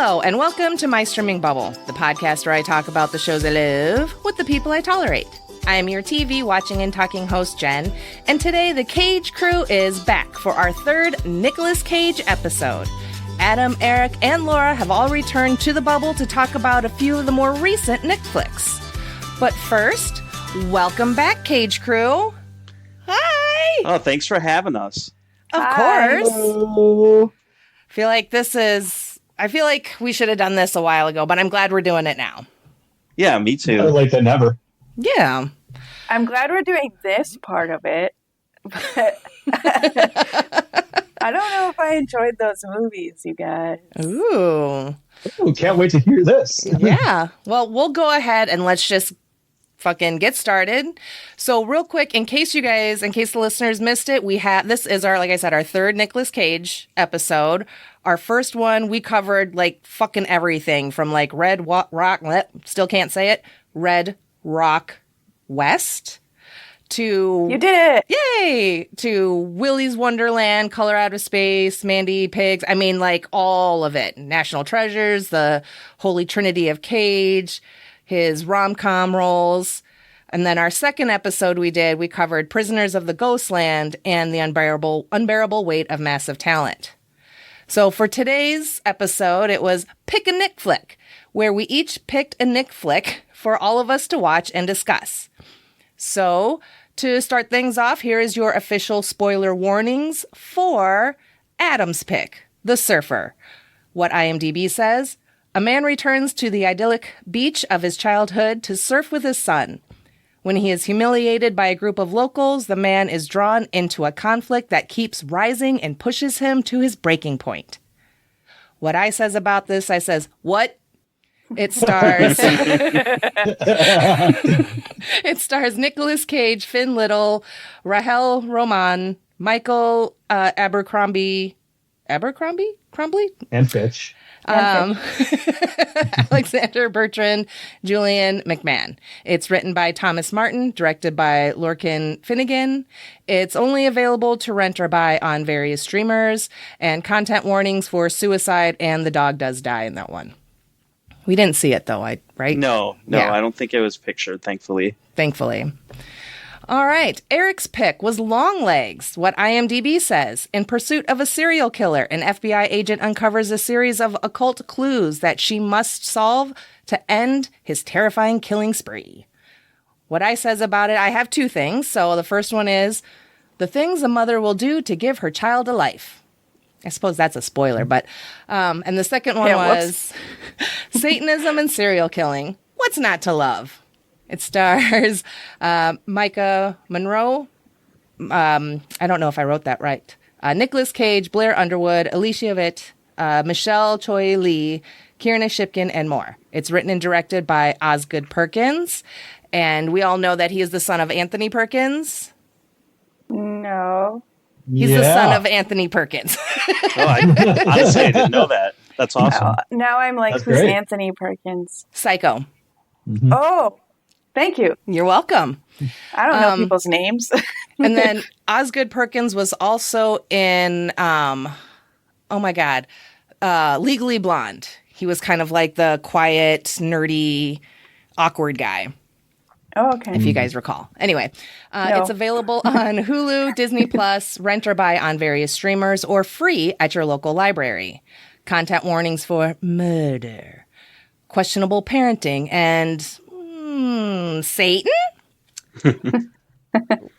Hello, and welcome to My Streaming Bubble, the podcast where I talk about the shows I love with the people I tolerate. I am your TV watching and talking host, Jen, and today the Cage crew is back for our third Nicolas Cage episode. Adam, Eric, and Laura have all returned to the bubble to talk about a few of the more recent Nic flicks. But first, welcome back, Cage crew. Hi! Oh, thanks for having us. Of Hi. course. Hello. I feel like we should have done this a while ago, but I'm glad we're doing it now. Yeah, me too. Better late than never. Yeah. I'm glad we're doing this part of it, but I don't know if I enjoyed those movies, you guys. Ooh. Ooh, can't wait to hear this. Yeah. Well, we'll go ahead and let's just fucking get started. So real quick, in case the listeners missed it, this is like I said, our third Nicolas Cage episode. Our first one, we covered like fucking everything from like Red Rock West to... You did it! Yay! To Willy's Wonderland, Color Out of Space, Mandy Pigs. I mean, like all of it. National Treasures, the Holy Trinity of Cage, his rom-com roles. And then our second episode we covered Prisoners of the Ghostland and the unbearable weight of massive talent. So for today's episode, it was Pick a Nic Flic, where we each picked a Nic flick for all of us to watch and discuss. So to start things off, here is your official spoiler warnings for Adam's pick, The Surfer. What IMDb says: a man returns to the idyllic beach of his childhood to surf with his son. When he is humiliated by a group of locals, the man is drawn into a conflict that keeps rising and pushes him to his breaking point. What I says about this, I says, what? It stars Nicolas Cage, Finn Little, Rahel Roman, Michael Abercrombie, And Fitch. Alexander Bertrand, Julian McMahon. It's written by Thomas Martin, directed by Lorcan Finnegan. It's only available to rent or buy on various streamers, and content warnings for suicide and the dog does die in that one. We didn't see it though, right? No, Yeah. I don't think it was pictured, thankfully. All right. Eric's pick was Longlegs. What IMDb says: in pursuit of a serial killer, an FBI agent uncovers a series of occult clues that she must solve to end his terrifying killing spree. What I says about it, I have two things. So the first one is the things a mother will do to give her child a life. I suppose that's a spoiler, but and the second one was Satanism and serial killing. What's not to love? It stars Micah Monroe. I don't know if I wrote that right. Nicolas Cage, Blair Underwood, Alicia Witt, Michelle Choi Lee, Kierna Shipkin, and more. It's written and directed by Osgood Perkins. And we all know that he is the son of Anthony Perkins. No. He's the son of Anthony Perkins. Honestly, I didn't know that. That's awesome. Now I'm like, That's who's great. Anthony Perkins? Psycho. Mhm. Oh, thank you. You're welcome. I don't know people's names. And then Osgood Perkins was also in, Legally Blonde. He was kind of like the quiet, nerdy, awkward guy, Oh, okay. if you guys recall. Anyway, No. it's available on Hulu, Disney Plus, rent or buy on various streamers, or free at your local library. Content warnings for murder, questionable parenting, and Satan?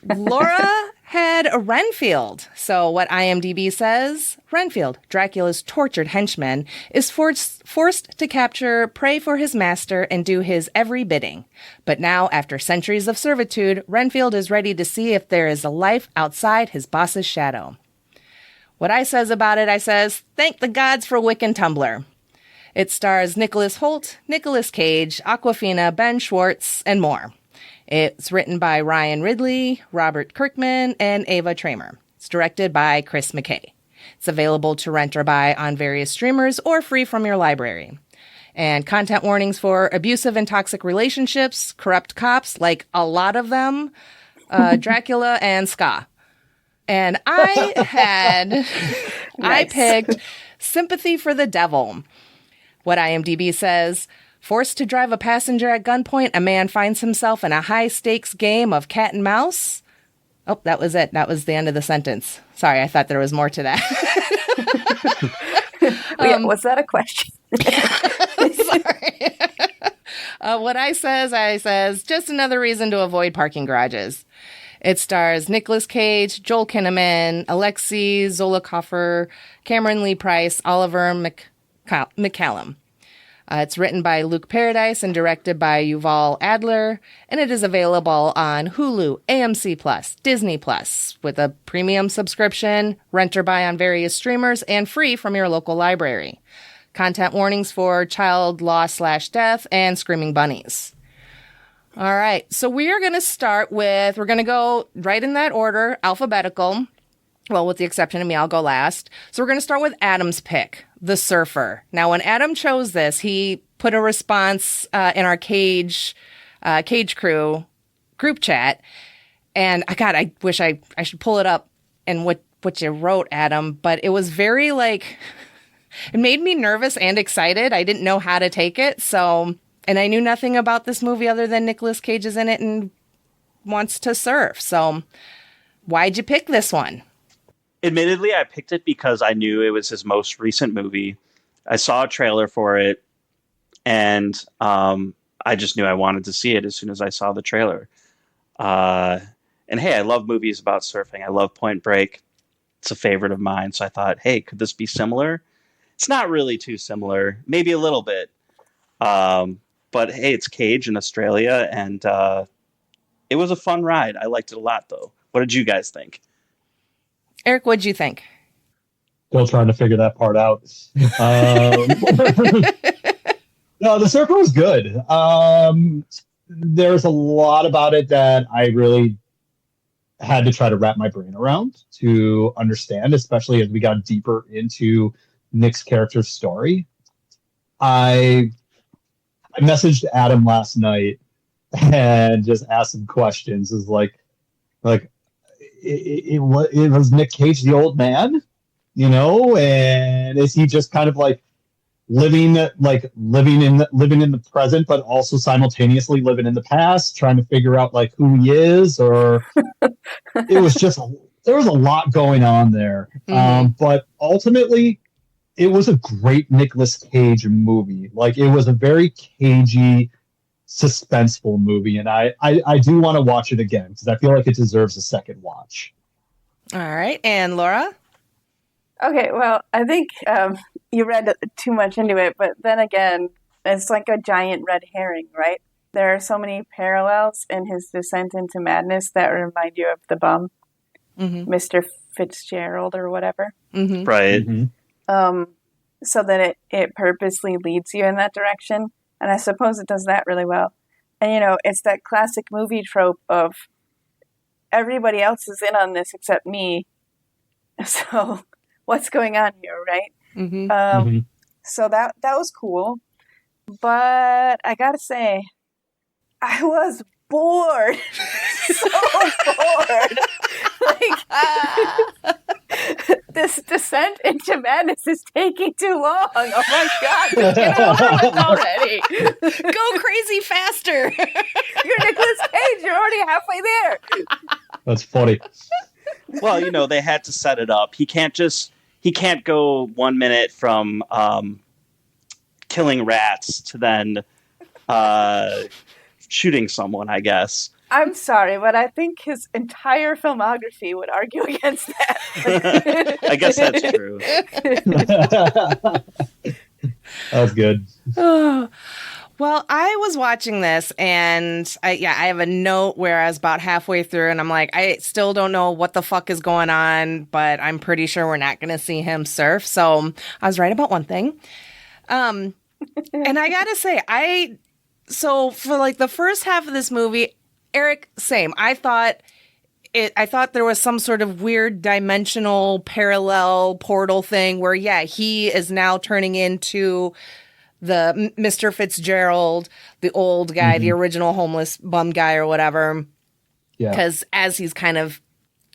Laura had a Renfield. So what IMDb says: Renfield, Dracula's tortured henchman, is forced to capture prey for his master and do his every bidding. But now, after centuries of servitude, Renfield is ready to see if there is a life outside his boss's shadow. What I says about it, I says, thank the gods for Wiccan Tumblr. It stars Nicholas Hoult, Nicolas Cage, Awkwafina, Ben Schwartz, and more. It's written by Ryan Ridley, Robert Kirkman, and Ava Tramer. It's directed by Chris McKay. It's available to rent or buy on various streamers or free from your library. And content warnings for abusive and toxic relationships, corrupt cops, like a lot of them, Dracula, and ska. And I picked Sympathy for the Devil. what IMDb says. Forced to drive a passenger at gunpoint, a man finds himself in a high-stakes game of cat and mouse. Oh, that was it. That was the end of the sentence. Sorry, I thought there was more to that. Was that a question? Sorry. What I says, just another reason to avoid parking garages. It stars Nicolas Cage, Joel Kinnaman, Alexei Zolokoffer, Cameron Lee Price, Oliver McCallum. It's written by Luke Paradise and directed by Yuval Adler, and it is available on Hulu, AMC+, Disney+, with a premium subscription, rent or buy on various streamers, and free from your local library. Content warnings for child loss/death and screaming bunnies. All right, so we are going to start with, we're going to go right in that order, alphabetical. Well, with the exception of me, I'll go last. So we're going to start with Adam's pick, The Surfer. Now, when Adam chose this, he put a response in our Cage Crew group chat. And I wish I should pull it up and what you wrote, Adam. But it was very it made me nervous and excited. I didn't know how to take it. So, and I knew nothing about this movie other than Nicolas Cage is in it and wants to surf. So why'd you pick this one? Admittedly, I picked it because I knew it was his most recent movie. I saw a trailer for it, and I just knew I wanted to see it as soon as I saw the trailer. And hey, I love movies about surfing. I love Point Break. It's a favorite of mine. So I thought, hey, could this be similar? It's not really too similar. Maybe a little bit. But hey, it's Cage in Australia, and it was a fun ride. I liked it a lot, though. What did you guys think? Eric, what'd you think? Still trying to figure that part out. No, The Surfer was good. There's a lot about it that I really had to try to wrap my brain around to understand, especially as we got deeper into Nick's character's story. I messaged Adam last night and just asked some questions. Is it was Nick Cage the old man, and is he just kind of living in the present, but also simultaneously living in the past, trying to figure out who he is, or it was just there was a lot going on there. Mm-hmm. But ultimately, it was a great Nicolas Cage movie. It was a very cagey, suspenseful movie, and I do want to watch it again because I feel like it deserves a second watch. All right, and Laura? Okay, well, I think you read too much into it, but then again, it's like a giant red herring, right? There are so many parallels in his descent into madness that remind you of the bum, Mm-hmm. Mr. Fitzgerald or whatever. Mm-hmm. Right. Mm-hmm. So that it purposely leads you in that direction. And I suppose it does that really well. And, it's that classic movie trope of everybody else is in on this except me. So what's going on here, right? Mm-hmm. So that was cool. But I got to say, I was bored. So bored. This descent into madness is taking too long. Oh my God, get over it already. Go crazy faster. You're Nicolas Cage. You're already halfway there. That's funny. Well, they had to set it up. He can't go 1 minute from killing rats to then shooting someone, I guess. I'm sorry, but I think his entire filmography would argue against that. I guess that's true. That was good. Oh. Well, I was watching this, and I have a note where I was about halfway through, and I'm like, I still don't know what the fuck is going on, but I'm pretty sure we're not going to see him surf. So I was right about one thing. And I got to say, so for the first half of this movie, Eric, same. I thought there was some sort of weird dimensional parallel portal thing where, he is now turning into the Mr. Fitzgerald, the old guy, Mm-hmm. the original homeless bum guy or whatever. Yeah. Because as he's kind of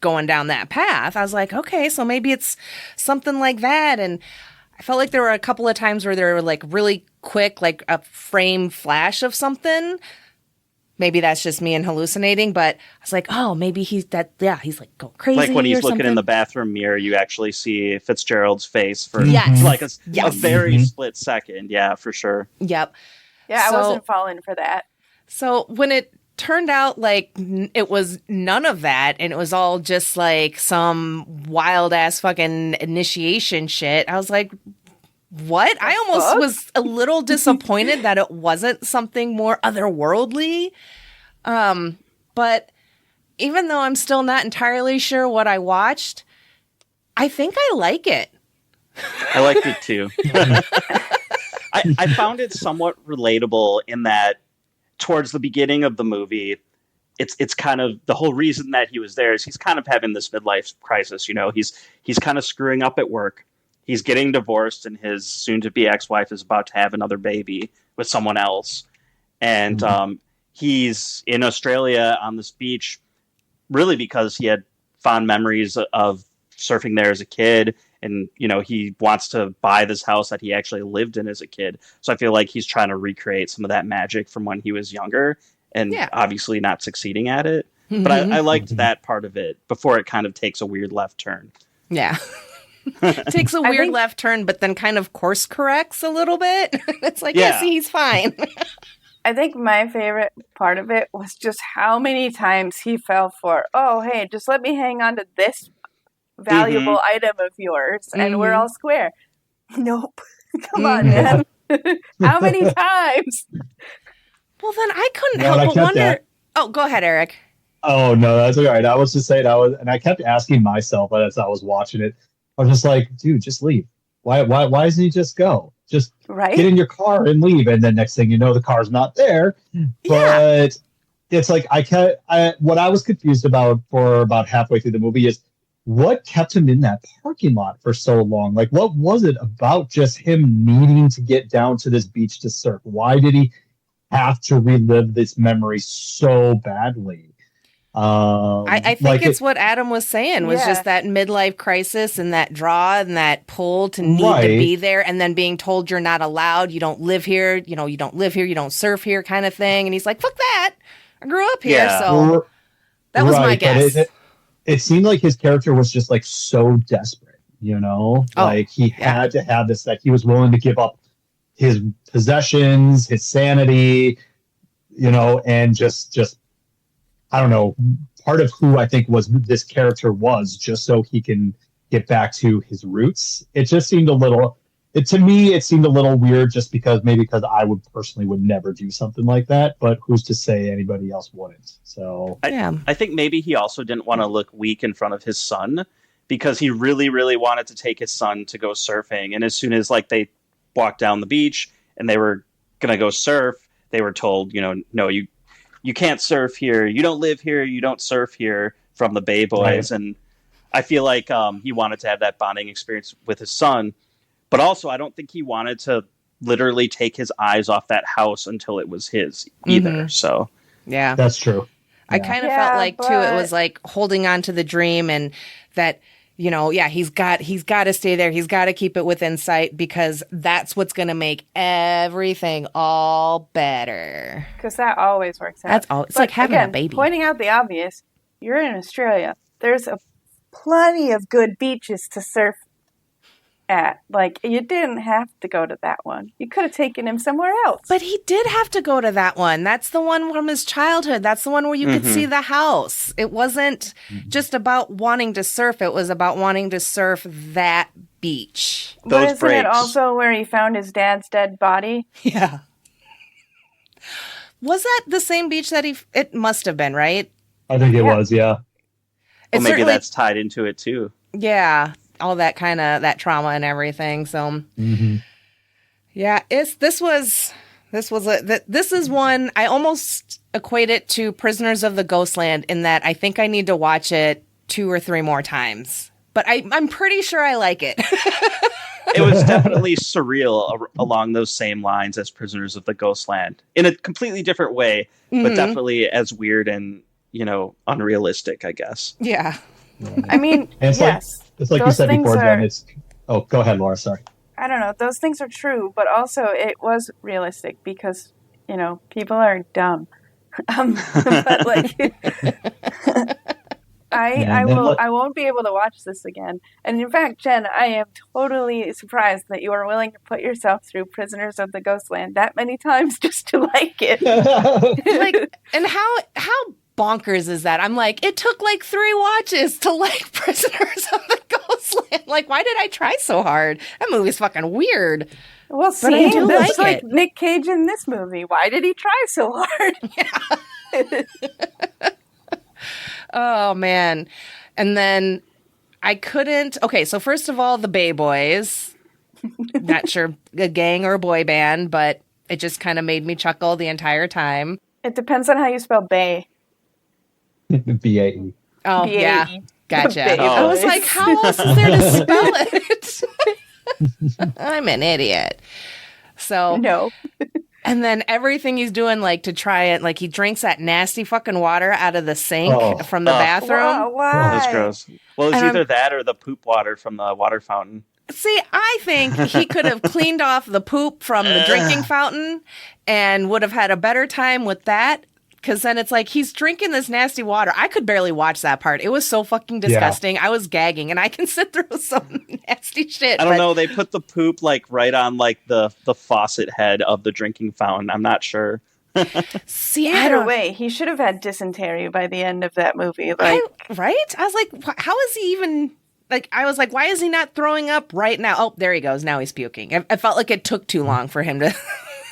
going down that path, I was like, okay, so maybe it's something like that. And I felt like there were a couple of times where there were like really quick, like a frame flash of something. Maybe that's just me and hallucinating, but I was like, oh, maybe he's like going crazy. Like when he's looking something. in the bathroom mirror, you actually see Fitzgerald's face for Yes. like a very split second. Yeah, for sure. Yep. Yeah, So- I wasn't falling for that. So when it turned out like it was none of that and it was all just like some wild ass fucking initiation shit, I was like, what? I almost was a little disappointed that it wasn't something more otherworldly. But even though I'm still not entirely sure what I watched, I think I like it. I liked it too. I found it somewhat relatable in that towards the beginning of the movie, it's kind of the whole reason that he was there is he's kind of having this midlife crisis. You know, he's kind of screwing up at work. He's getting divorced, and his soon-to-be ex-wife is about to have another baby with someone else. And he's in Australia on this beach, really because he had fond memories of surfing there as a kid. And, you know, he wants to buy this house that he actually lived in as a kid. So I feel like he's trying to recreate some of that magic from when he was younger and obviously not succeeding at it. But I liked that part of it before it kind of takes a weird left turn. Yeah. Takes a weird left turn, but then kind of course corrects a little bit. It's like, yeah, see, he's fine. I think my favorite part of it was just how many times he fell for, oh, hey, just let me hang on to this valuable item of yours and we're all square. Nope. Come on, man. How many times? Well, then I couldn't help but wonder. Oh, go ahead, Eric. Oh, no, that's all right. I was just saying, and I kept asking myself as I was watching it, I was just like, dude, just leave. Why doesn't he just go? Just get in your car and leave. And then next thing you know, the car's not there. But it's like, what I was confused about for about halfway through the movie is what kept him in that parking lot for so long? Like, what was it about just him needing to get down to this beach to surf? Why did he have to relive this memory so badly? I think it's what Adam was saying was just that midlife crisis and that draw and that pull to need to be there and then being told you're not allowed, you don't live here, you don't live here, you don't surf here kind of thing. And he's like, fuck that. I grew up here. So that was my guess. It seemed like his character was just like so desperate, like he had to have this, that he was willing to give up his possessions, his sanity, and just I don't know, part of who I think this character was just so he can get back to his roots. It just seemed to me, it seemed a little weird just because I would never do something like that, but who's to say anybody else wouldn't? So I think maybe he also didn't want to look weak in front of his son because he really, really wanted to take his son to go surfing. And as soon as they walked down the beach and they were going to go surf, they were told, no, you can't surf here. You don't live here. You don't surf here from the Bay Boys. Right. And I feel like he wanted to have that bonding experience with his son. But also, I don't think he wanted to literally take his eyes off that house until it was his either. Mm-hmm. So, yeah, that's true. I kind of felt like, too, it was like holding on to the dream and that, he's got to stay there. He's got to keep it within sight because that's what's going to make everything all better. Because that always works out. That's all. It's like having a baby. Pointing out the obvious, you're in Australia. There's plenty of good beaches to surf at. You didn't have to go to that one. You could have taken him somewhere else. But he did have to go to that one. That's the one from his childhood. That's the one where you could see the house. It wasn't just about wanting to surf. It was about wanting to surf that beach. But isn't it also where he found his dad's dead body? Yeah. Was that the same beach that it must have been, right? I think it was, yeah. Well, maybe that's tied into it too. Yeah. All that kind of that trauma and everything. So, yeah, this is one I almost equate it to Prisoners of the Ghostland in that I think I need to watch it 2 or 3 more times. But I'm pretty sure I like it. It was definitely surreal along those same lines as Prisoners of the Ghostland in a completely different way, but definitely as weird and unrealistic, I guess. Yeah. I mean, it's like you said before, Jen, go ahead, Laura, sorry. I don't know. Those things are true, but also it was realistic because, people are dumb. But like, I won't be able to watch this again. And in fact, Jen, I am totally surprised that you are willing to put yourself through Prisoners of the Ghostland that many times just to like it. Like, and how bonkers is that? I'm like, it took like 3 watches to like Prisoners of the Ghostland. Like, why did I try so hard? That movie's fucking weird. Well, But I do that's like it. Nick Cage in this movie. Why did he try so hard? Yeah. Oh, man. And then I couldn't. Okay, so first of all, the Bay Boys. Not sure a gang or a boy band, but it just kind of made me chuckle the entire time. It depends on how you spell Bay. BAE. Oh, B-A-E. yeah. Gotcha. Bay I was Boys. like, how else is there to spell it? I'm an idiot. So, No. and then everything he's doing, like, to try it, like, he drinks that nasty fucking water out of the sink from the bathroom. Why? That's gross. Well, it's And either that or the poop water from the water fountain. See, I think he could have cleaned off the poop from the drinking fountain and would have had a better time with that. Because then it's like he's drinking this nasty water. I could barely watch that part. It was so fucking disgusting. I was gagging, and I can sit through some nasty shit. I don't know. They put the poop like right on like the faucet head of the drinking fountain. I'm not sure. See, I Either don't. way, he should have had dysentery by the end of that movie. Like, Right? I was like, how is he even? Like, I was like, why is he not throwing up right now? Oh, there he goes. Now he's puking. I felt like it took too long for him to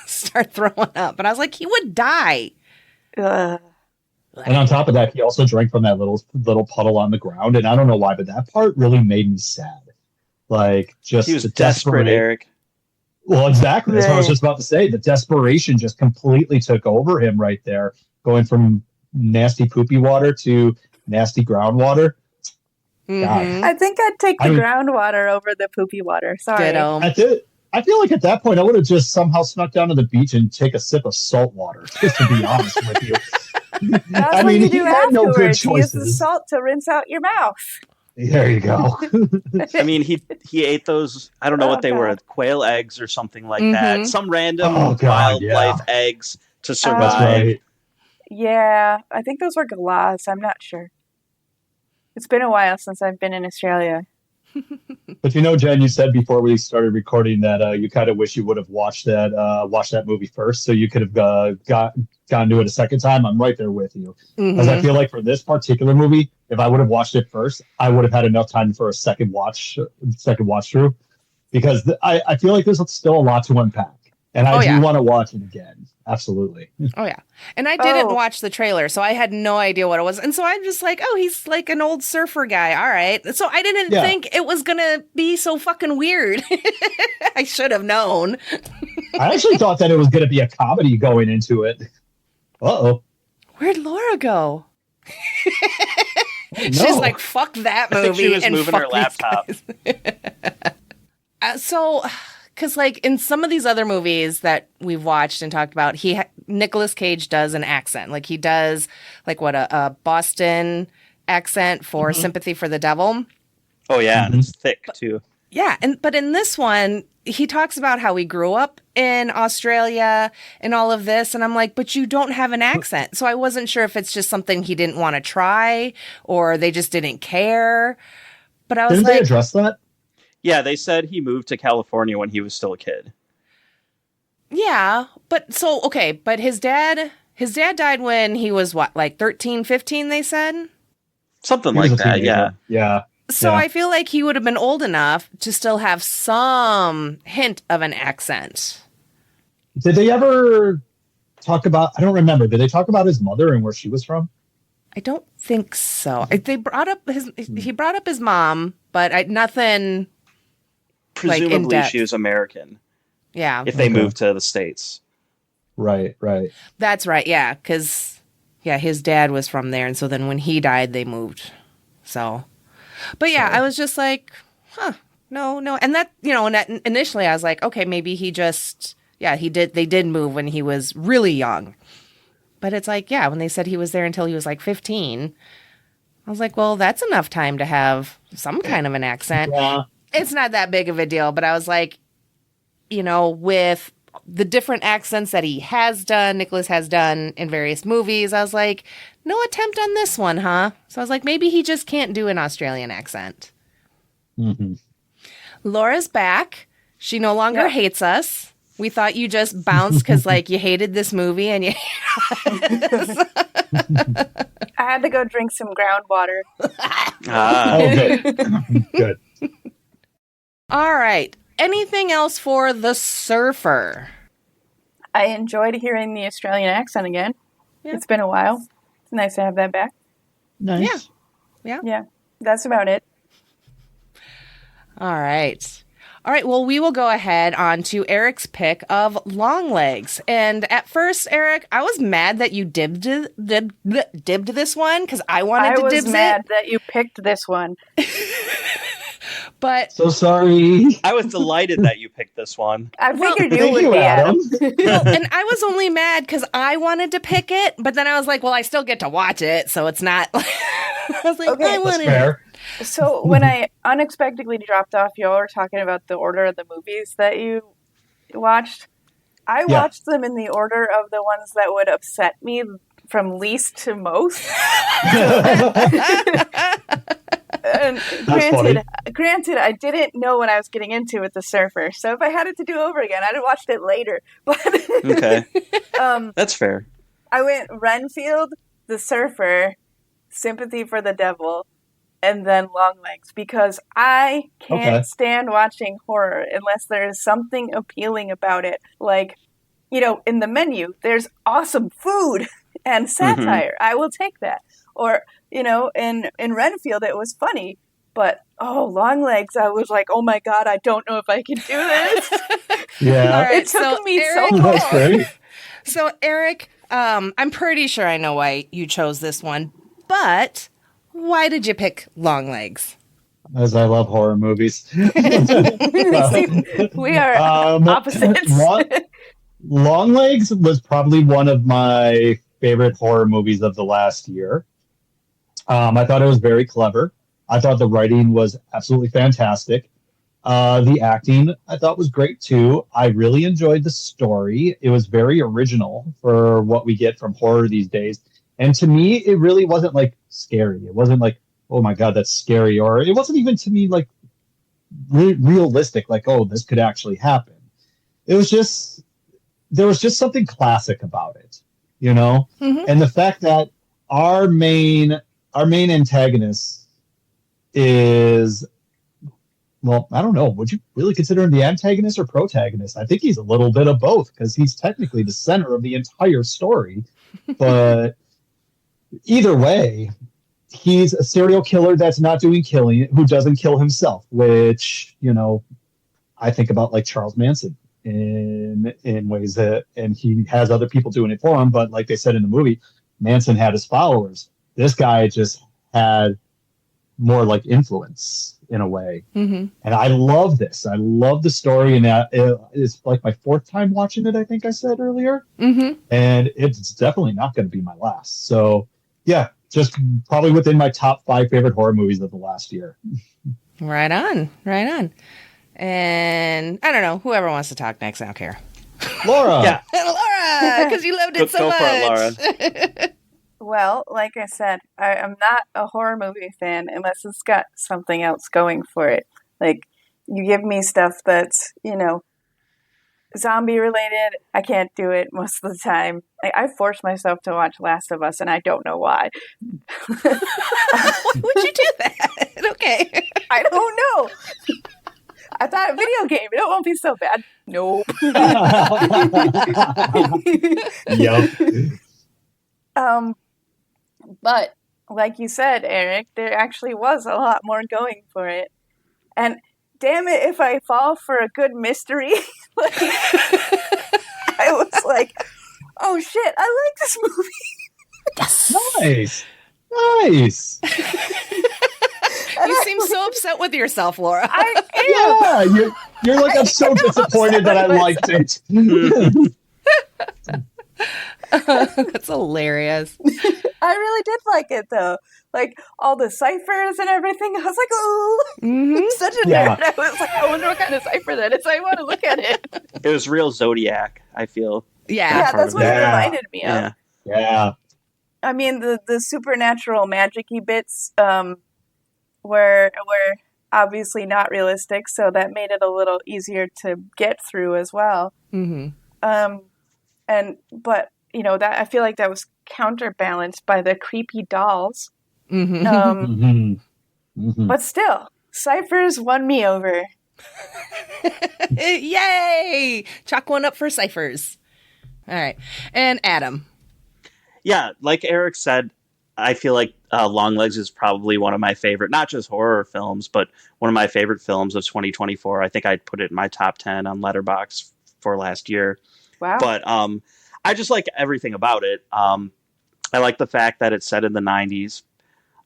start throwing up, and I was like, he would die. And on top of that, he also drank from that little puddle on the ground, and I don't know why, but that part really made me sad. Like, just He was the desperate, Eric. Well, exactly. That's what I was just about to say. The desperation just completely took over him right there, going from nasty poopy water to nasty groundwater. Mm-hmm. I think I'd take the groundwater over the poopy water. Sorry. Ditto. I feel like at that point, I would have just somehow snuck down to the beach and take a sip of salt water, just to be honest with you. That's what you do had no good afterwards. You use the choices. salt to rinse out your mouth. There you go. I mean, he ate those. I don't know what they were, quail eggs or something like that. Some random wildlife eggs to survive. That's right. Yeah, I think those were galahs. I'm not sure. It's been a while since I've been in Australia. But Jen, you said before we started recording that you kind of wish you would have watched that movie first, so you could have gotten to it a second time. I'm right there with you, because I feel like for this particular movie, if I would have watched it first, I would have had enough time for a second watch through, because I feel like there's still a lot to unpack, and I do want to watch it again. Absolutely. Oh, yeah. And I didn't watch the trailer, so I had no idea what it was. And so I'm just like, oh, he's like an old surfer guy. All right. So I didn't think it was going to be so fucking weird. I should have known. I actually thought that it was going to be a comedy going into it. Uh-oh. Where'd Laura go? No. She's like, fuck that movie. I think she was and moving fuck her laptop. So, because like in some of these other movies that we've watched and talked about, Nicolas Cage does an accent. Like he does like a Boston accent for Sympathy for the Devil. Oh yeah, and it's thick too. Yeah, but in this one, he talks about how he grew up in Australia and all of this, and I'm like, but you don't have an accent. So I wasn't sure if it's just something he didn't want to try or they just didn't care. But I was Didn't they address that? Yeah, they said he moved to California when he was still a kid. Yeah, but his dad died when he was what, like 13, 15, they said? Something like that, yeah. Yeah. So I feel like he would have been old enough to still have some hint of an accent. Did they ever talk about, I don't remember, did they talk about his mother and where she was from? I don't think so. They brought up he brought up his mom, but nothing. Presumably like she was American. Yeah. If they moved to the States. Right. That's right. Yeah. Because, his dad was from there. And so then when he died, they moved. So, but yeah, I was just like, no. And that, and that initially I was like, okay, maybe he just, they did move when he was really young. But it's like, when they said he was there until he was like 15, I was like, well, that's enough time to have some kind of an accent. Yeah. It's not that big of a deal, but I was like, with the different accents that Nicholas has done in various movies, I was like, no attempt on this one, huh? So I was like, maybe he just can't do an Australian accent. Mm-hmm. Laura's back. She no longer hates us. We thought you just bounced because, you hated this movie and you I had to go drink some groundwater. Oh, good. Good. All right. Anything else for The Surfer? I enjoyed hearing the Australian accent again. Yeah. It's been a while. It's nice to have that back. Nice. Yeah. That's about it. All right. Well, we will go ahead on to Eric's pick of Longlegs. And at first, Eric, I was mad that you dibbed this one because I wanted to dibs it. I was mad that you picked this one. But so sorry. I was delighted that you picked this one. I figured you would be, Adam. And I was only mad because I wanted to pick it, but then I was like, well, I still get to watch it, so it's not. I was like, okay, I wanted fair. So when I unexpectedly dropped off, y'all were talking about the order of the movies that you watched. I watched them in the order of the ones that would upset me from least to most. And granted, I didn't know what I was getting into with The Surfer, so if I had it to do over again, I'd have watched it later. But okay, that's fair. I went Renfield, The Surfer, Sympathy for the Devil, and then Longlegs, because I can't stand watching horror unless there is something appealing about it. Like, in the menu, there's awesome food and satire. I will take that. Or, in Renfield, it was funny. But, Longlegs, I was like, oh my God, I don't know if I can do this. Yeah. All right, it took me Eric, so long. That's great. So, Eric, I'm pretty sure I know why you chose this one. But why did you pick Longlegs? As I love horror movies. We are opposites. Longlegs was probably one of my favorite horror movies of the last year. I thought it was very clever. I thought the writing was absolutely fantastic. The acting I thought was great too. I really enjoyed the story. It was very original for what we get from horror these days. And to me, it really wasn't scary. It wasn't oh my God, that's scary. Or it wasn't even to me realistic, this could actually happen. It was just, there was just something classic about it, Mm-hmm. And the fact that our main antagonist is, well, I don't know. Would you really consider him the antagonist or protagonist? I think he's a little bit of both because he's technically the center of the entire story. But either way, he's a serial killer that's not doing killing, who doesn't kill himself, which, I think about Charles Manson in ways that, and he has other people doing it for him. But like they said in the movie, Manson had his followers. This guy just had more influence in a way. Mm-hmm. And I love this. I love the story. And it's my fourth time watching it, I think I said earlier. Mm-hmm. And it's definitely not going to be my last. So yeah, just probably within my top 5 favorite horror movies of the last year. Right on. And I don't know, whoever wants to talk next, I don't care. Laura. Yeah. Laura, because you loved it so much. Go for it, Laura. Well, like I said, I'm not a horror movie fan unless it's got something else going for it. You give me stuff that's, zombie related, I can't do it most of the time. I force myself to watch Last of Us, and I don't know why. Why would you do that? Okay. I don't know. I thought a video game, it won't be so bad. Nope. Yep. But like you said, Eric, there actually was a lot more going for it. And damn it, if I fall for a good mystery, I was like, oh shit, I like this movie. Yes. Nice. You seem so upset with yourself, Laura. I am. Yeah, you're I'm so disappointed that I liked it. That's hilarious. I really did like it, though. All the ciphers and everything. I was like, oh, I'm such a nerd. I was like, I wonder what kind of cipher that is. I want to look at it. It was real Zodiac, I feel. Yeah. part that's of what it. it reminded me Yeah. of. Yeah. I mean, the supernatural magic-y bits were obviously not realistic, so that made it a little easier to get through as well. Mm-hmm. But that I feel like that was counterbalanced by the creepy dolls. Mm-hmm. But still, Cyphers won me over. Yay! Chalk one up for Cyphers. All right. And Adam. Yeah, like Eric said, I feel like Longlegs is probably one of my favorite, not just horror films, but one of my favorite films of 2024. I think I'd put it in my top 10 on Letterboxd for last year. Wow. But I just like everything about it. I like the fact that it's set in the 90s.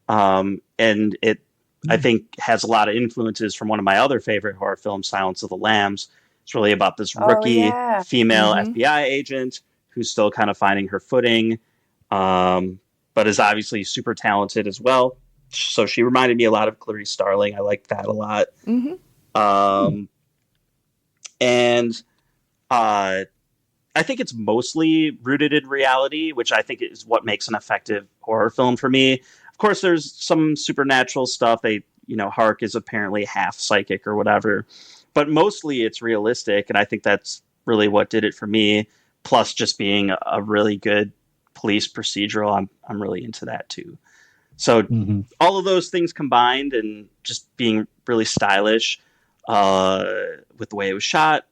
And it, I think, has a lot of influences from one of my other favorite horror films, Silence of the Lambs. It's really about this rookie female FBI agent who's still kind of finding her footing, but is obviously super talented as well. So she reminded me a lot of Clarice Starling. I liked that a lot. And I think it's mostly rooted in reality, which I think is what makes an effective horror film for me. Of course, there's some supernatural stuff. Hark is apparently half psychic or whatever, but mostly it's realistic. And I think that's really what did it for me. Plus just being a really good police procedural. I'm really into that too. So all of those things combined and just being really stylish with the way it was shot,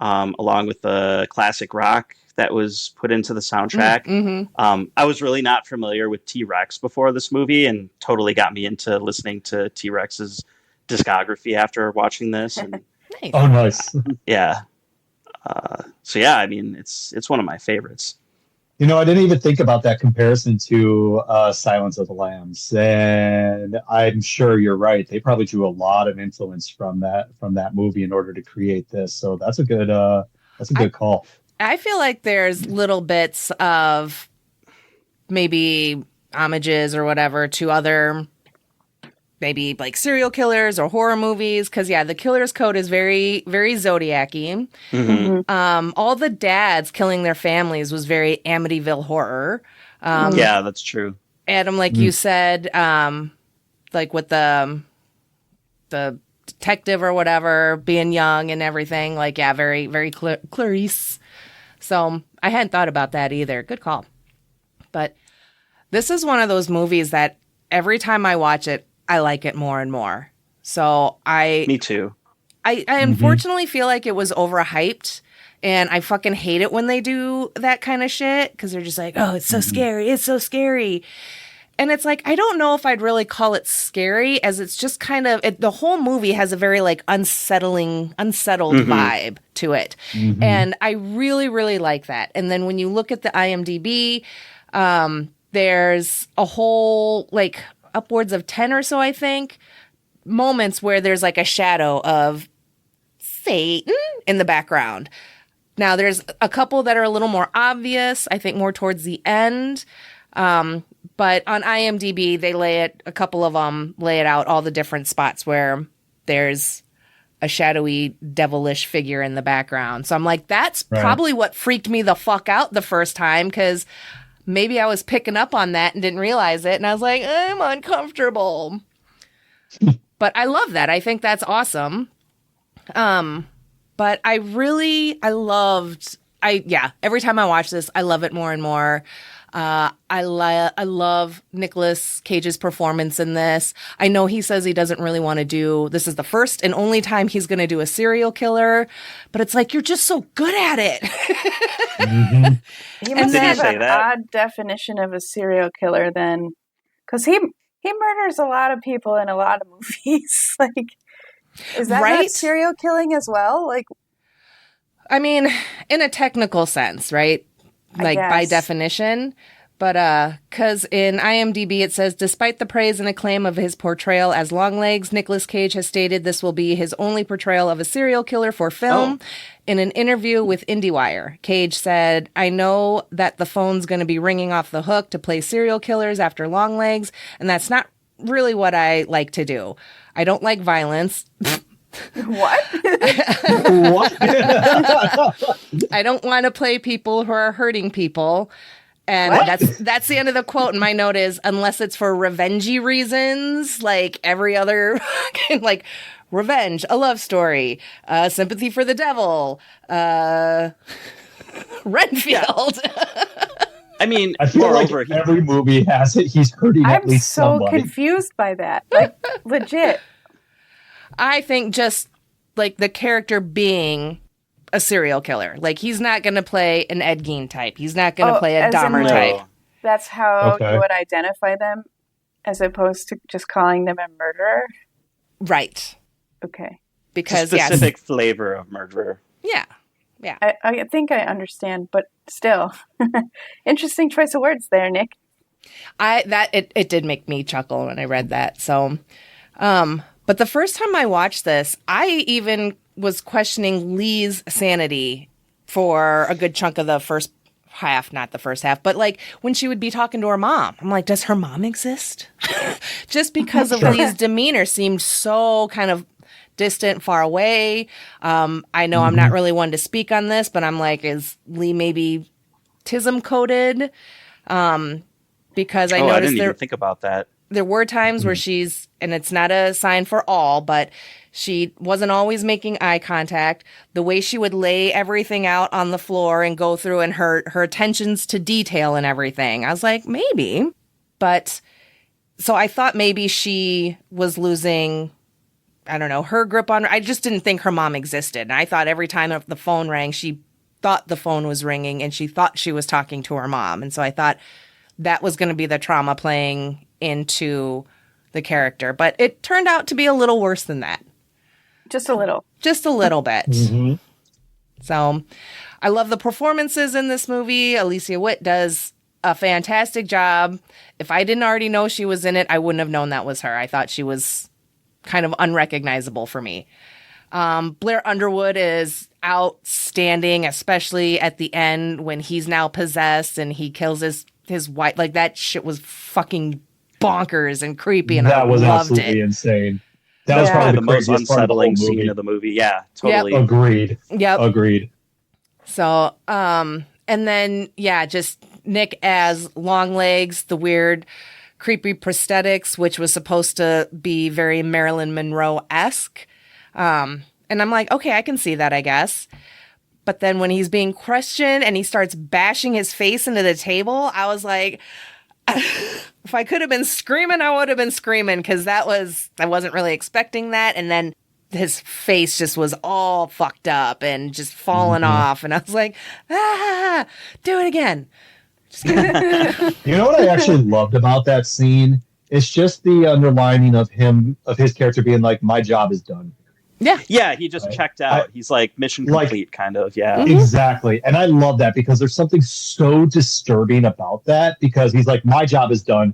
along with the classic rock that was put into the soundtrack. I was really not familiar with T-Rex before this movie and totally got me into listening to T-Rex's discography after watching this. And, Nice. Oh, nice. yeah. So yeah, I mean, it's one of my favorites. I didn't even think about that comparison to Silence of the Lambs, and I'm sure you're right. They probably drew a lot of influence from that movie in order to create this. So that's a good call. I feel like there's little bits of maybe homages or whatever to other, maybe like serial killers or horror movies. Because the killer's code is very, very Zodiac-y. All the dads killing their families was very Amityville horror. Yeah, that's true. Adam, like you said, like with the detective or whatever being young and everything, like very, very Clarice. So I hadn't thought about that either. Good call. But this is one of those movies that every time I watch it, I like it more and more. So Me too. I unfortunately feel like it was overhyped, and I fucking hate it when they do that kind of shit because they're just like, oh, it's so scary. It's so scary. And it's like, I don't know if I'd really call it scary, as it's just kind of, the whole movie has a very like unsettled vibe to it. And I really, really like that. And then when you look at the IMDb, there's a whole like upwards of 10 or so, I think, moments where there's like a shadow of Satan in the background. Now, there's a couple that are a little more obvious, I think more towards the end. But on IMDb, a couple of them lay it out, all the different spots where there's a shadowy, devilish figure in the background. So I'm like, that's probably what freaked me the fuck out the first time, because maybe I was picking up on that and didn't realize it. And I was like, I'm uncomfortable. But I love that. I think that's awesome. But every time I watch this, I love it more and more. I love Nicolas Cage's performance in this. I know he says he doesn't really want to do, this is the first and only time he's going to do a serial killer, but it's like, you're just so good at it. He must have an odd definition of a serial killer then, because he murders a lot of people in a lot of movies. Like, is that not serial killing as well? Like, I mean, in a technical sense, right? Like by definition. But because in IMDb it says, despite the praise and acclaim of his portrayal as Longlegs, Nicolas Cage has stated this will be his only portrayal of a serial killer for film. In an interview with IndieWire, Cage said, I know that the phone's going to be ringing off the hook to play serial killers after Longlegs, and that's not really what I like to do. I don't like violence. What? What? I don't want to play people who are hurting people. And What? that's the end of the quote. And my note is, unless it's for revengey reasons, like every other, like revenge, a love story, sympathy for the devil, Renfield. I mean, I feel like moreover, every movie has it. He's hurting at I'm least so somebody. confused by that. Like, legit. I think just like the character being a serial killer. Like, he's not going to play an Ed Gein type. He's not going to play a as in, Dahmer like, type. That's how Okay. you would identify them, as opposed to just calling them a murderer. Right. Okay. Because, it's a specific flavor of murderer. Yeah. I think I understand, but still. Interesting choice of words there, Nick. It did make me chuckle when I read that. So, but the first time I watched this, I even was questioning Lee's sanity for a good chunk of the first half, not the first half, but like when she would be talking to her mom, I'm like, does her mom exist? Just because of Sure. Lee's demeanor seemed so kind of distant, far away. I know I'm not really one to speak on this, but I'm like, is Lee maybe tism coded? Because I I noticed didn't even think about that. there were times where she's, and it's not a sign for all, but she wasn't always making eye contact. The way she would lay everything out on the floor and go through, and her attentions to detail and everything. I was like, maybe. But so I thought maybe she was losing, I don't know, her grip on her. I just didn't think her mom existed. And I thought every time the phone rang, she thought the phone was ringing and she thought she was talking to her mom. And so I thought that was going to be the trauma playing into the character. But it turned out to be a little worse than that. Just a little. Just a little bit. Mhm. So I love the performances in this movie. Alicia Witt does a fantastic job. If I didn't already know she was in it, I wouldn't have known that was her. I thought she was kind of unrecognizable for me. Blair Underwood is outstanding, especially at the end when he's now possessed and he kills his wife. Like, that shit was fucking bonkers and creepy, and That I was loved absolutely it. insane. That was Yeah. probably The the most craziest part of the whole unsettling scene movie. of the movie. Yeah, totally. Agreed. Yep. Agreed. So, and then, yeah, just Nick as Longlegs, the weird, creepy prosthetics, which was supposed to be very Marilyn Monroe-esque. And I'm like, okay, I can see that, I guess. But then when he's being questioned and he starts bashing his face into the table, I was like, if I could have been screaming, I would have been screaming, because I wasn't really expecting that. And then his face just was all fucked up and just falling off. And I was like, do it again. Just kidding. You know what I actually loved about that scene? It's just the underlining of his character being like, my job is done. Yeah, he just checked out. He's like mission complete, kind of. Yeah. Exactly. And I love that because there's something so disturbing about that, because he's like, my job is done,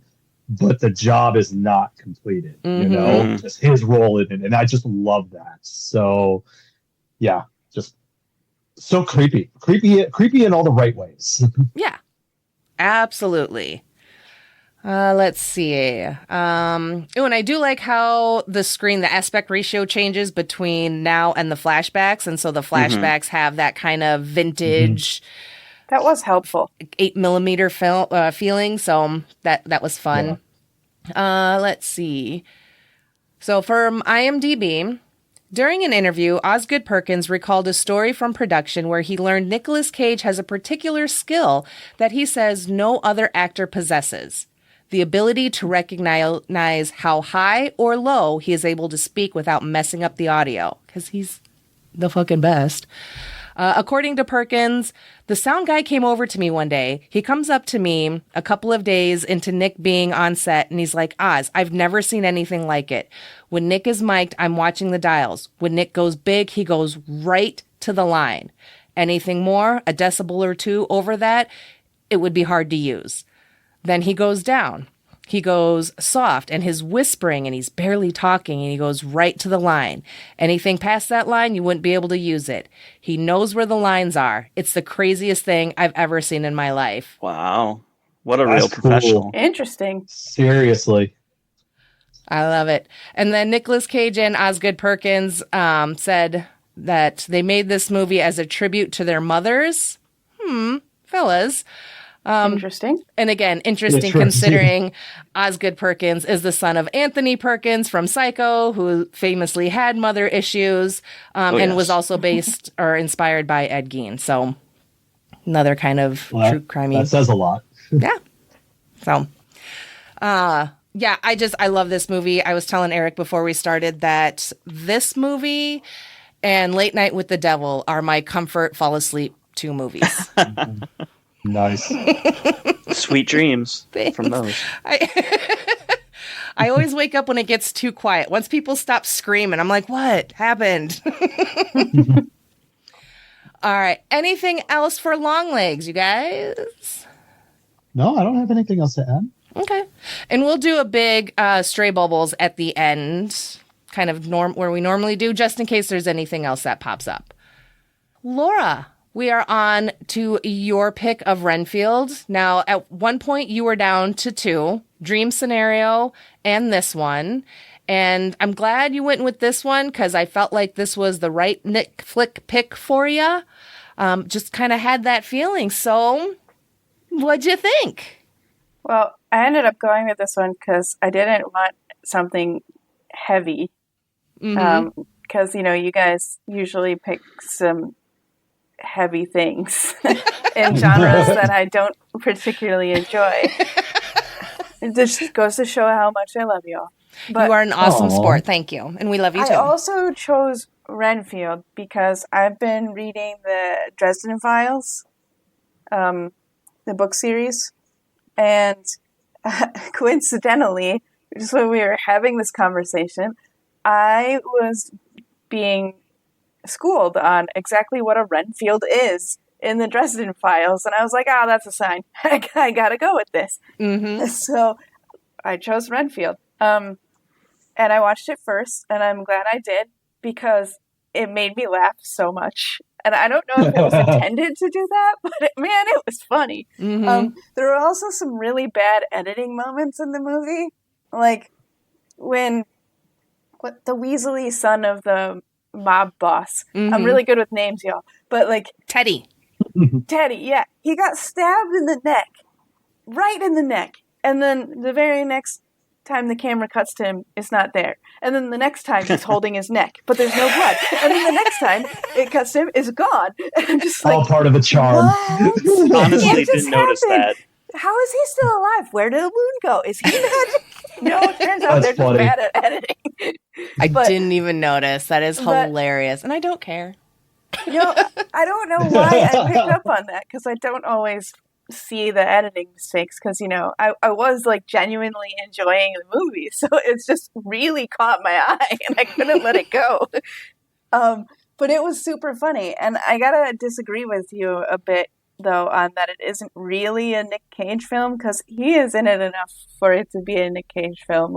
but the job is not completed. You know, just his role in it. And I just love that. So, yeah, just so creepy in all the right ways. Yeah, absolutely. Let's see. And I do like how the aspect ratio changes between now and the flashbacks. And so the flashbacks have that kind of vintage That was helpful. 8mm film feeling. So that was fun. Let's see. So from IMDb, during an interview, Osgood Perkins recalled a story from production where he learned Nicolas Cage has a particular skill that he says no other actor possesses: the ability to recognize how high or low he is able to speak without messing up the audio, because he's the fucking best. According to Perkins, the sound guy came over to me one day. He comes up to me a couple of days into Nick being on set, and he's like, Oz, I've never seen anything like it. When Nick is mic'd, I'm watching the dials. When Nick goes big, he goes right to the line. Anything more, a decibel or two over that, it would be hard to use. Then he goes down. He goes soft, and his whispering, and he's barely talking, and he goes right to the line. Anything past that line, you wouldn't be able to use it. He knows where the lines are. It's the craziest thing I've ever seen in my life. Wow. What a That's real professional. cool. Interesting. Seriously. I love it. And then Nicolas Cage and Osgood Perkins said that they made this movie as a tribute to their mothers. Fellas. Interesting. And again, interesting considering Osgood Perkins is the son of Anthony Perkins from Psycho, who famously had mother issues and was also based or inspired by Ed Gein. So another kind of true crime. That says a lot. Yeah. So, yeah, I love this movie. I was telling Eric before we started that this movie and Late Night with the Devil are my comfort fall asleep to movies. Nice. Sweet dreams from those. I always wake up when it gets too quiet. Once people stop screaming, I'm like, what happened? All right. Anything else for Longlegs, you guys? No, I don't have anything else to add. Okay. And we'll do a big stray bubbles at the end, kind of where we normally do, just in case there's anything else that pops up. Laura, we are on to your pick of Renfield. Now, at one point, you were down to 2, Dream Scenario and this one. And I'm glad you went with this one because I felt like this was the right Nic Flic pick for you. Just kind of had that feeling. So, what'd you think? Well, I ended up going with this one because I didn't want something heavy. Because, you guys usually pick some heavy things in genres that I don't particularly enjoy. It just goes to show how much I love y'all. But you are an awesome sport. Thank you. And we love you too. I also chose Renfield because I've been reading the Dresden Files, the book series. And coincidentally, just when we were having this conversation, I was being schooled on exactly what a Renfield is in the Dresden Files. And I was like, that's a sign. I got to go with this. So I chose Renfield. And I watched it first, and I'm glad I did because it made me laugh so much. And I don't know if it was intended to do that, but man, it was funny. There were also some really bad editing moments in the movie. Like when the Weasley son of the mob boss. I'm really good with names, y'all. But like Teddy, yeah. He got stabbed in the neck. Right in the neck. And then the very next time the camera cuts to him, it's not there. And then the next time he's holding his neck, but there's no blood. And then the next time it cuts to him, it's gone. And I'm just like, all part of the charm. Honestly, didn't notice that. How is he still alive? Where did the wound go? Is he magic? No, it turns out they're just bad at editing. I didn't even notice. That is hilarious. And I don't care. I don't know why I picked up on that because I don't always see the editing mistakes because I was like genuinely enjoying the movie, so it's just really caught my eye and I couldn't let it go. But it was super funny, and I gotta disagree with you a bit though on that it isn't really a Nick Cage film because he is in it enough for it to be a Nick Cage film.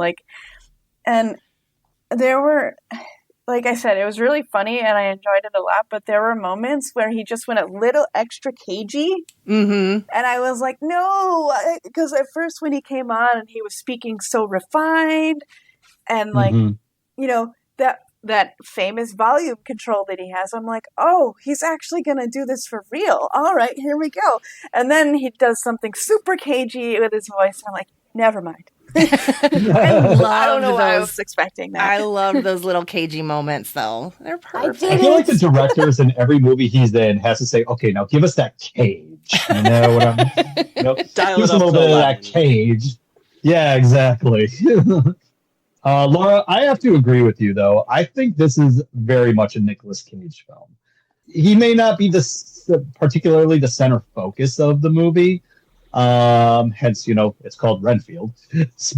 And there were, like I said, it was really funny and I enjoyed it a lot, but there were moments where he just went a little extra cagey. And I was like, no, because at first when he came on and he was speaking so refined and that famous volume control that he has, I'm like, oh, he's actually going to do this for real. All right, here we go. And then he does something super cagey with his voice. And I'm like, never mind. I don't know why I was expecting that. I love those little cagey moments, though. They're perfect. I feel like the directors in every movie he's in has to say, okay, now give us that cage. You know what I'm Dial give us it a little up bit to of 11. that cage. Yeah, exactly. Laura, I have to agree with you, though. I think this is very much a Nicolas Cage film. He may not be particularly the center focus of the movie, hence, it's called Renfield.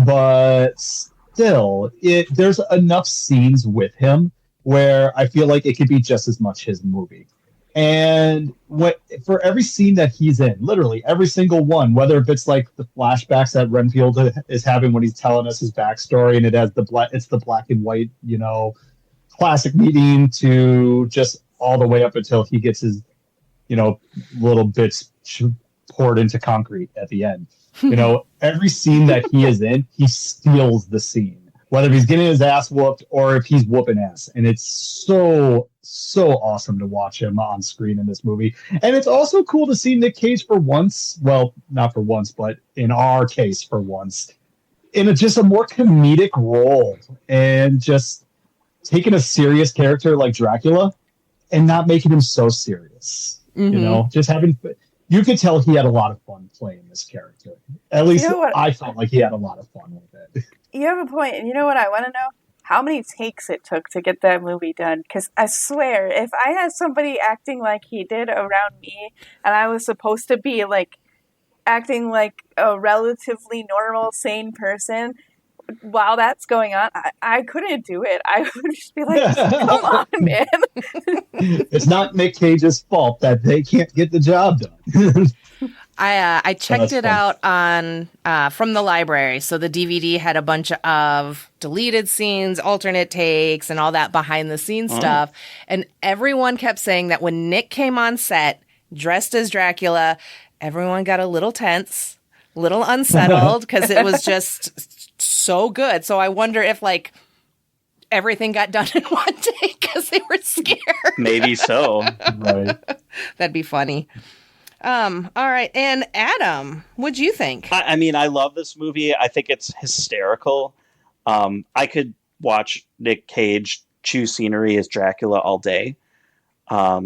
But still, there's enough scenes with him where I feel like it could be just as much his movie. And for every scene that he's in, literally every single one, whether if it's like the flashbacks that Renfield is having when he's telling us his backstory, and it's the black and white, classic meeting, to just all the way up until he gets his, little bits poured into concrete at the end. Every scene that he is in, he steals the scene. whether he's getting his ass whooped or if he's whooping ass. And it's so awesome to watch him on screen in this movie. And it's also cool to see Nic Cage for once, well, not for once, but in our case for once, in just a more comedic role, and just taking a serious character like Dracula and not making him so serious. You know, just having, you could tell he had a lot of fun playing this character. At least I felt like he had a lot of fun with it. You have a point, and you know what I want to know? How many takes it took to get that movie done? Because I swear, if I had somebody acting like he did around me, and I was supposed to be like acting like a relatively normal, sane person, while that's going on, I couldn't do it. I would just be like, come on, man. It's not Nic Cage's fault that they can't get the job done. I checked it out on from the library. So the DVD had a bunch of deleted scenes, alternate takes, and all that behind the scenes stuff. And everyone kept saying that when Nick came on set, dressed as Dracula, everyone got a little tense, little unsettled, because it was just so good. So I wonder if like everything got done in one take because they were scared. Maybe so. Right. That'd be funny. All right. And Adam, what'd you think? I mean, I love this movie. I think it's hysterical. I could watch Nic Cage chew scenery as Dracula all day.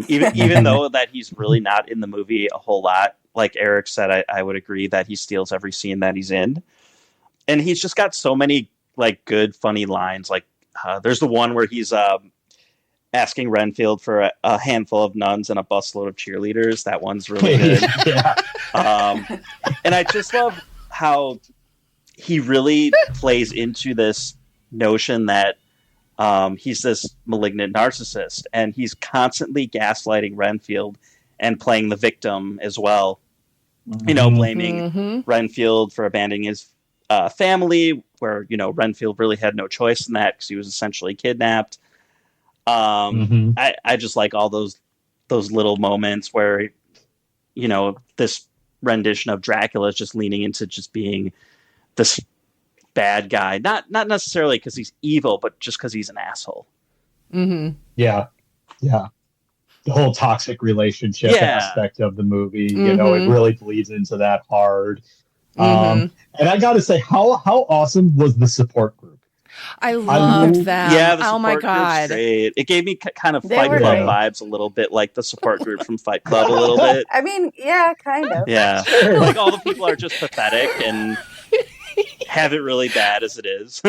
Even though that he's really not in the movie a whole lot. Like Eric said, I would agree that he steals every scene that he's in. And he's just got so many like good, funny lines. Like there's the one where he's asking Renfield for a handful of nuns and a busload of cheerleaders. That one's really good. And I just love how he really plays into this notion that he's this malignant narcissist, and he's constantly gaslighting Renfield and playing the victim as well. You know, blaming Renfield for abandoning his family, where, you know, Renfield really had no choice in that because he was essentially kidnapped. I just like all those little moments where, you know, this rendition of Dracula is just leaning into just being this bad guy, not necessarily because he's evil, but just because he's an asshole. Yeah. The whole toxic relationship aspect of the movie, you know, it really bleeds into that hard. And I got to say, how awesome was the support group? I loved that. Yeah, the oh support my group's god, great. It gave me kind of They Fight were Club great. vibes, a little bit like the support group from Fight Club, a little bit. I mean, yeah, kind of. Yeah, like all the people are just pathetic and have it really bad as it is.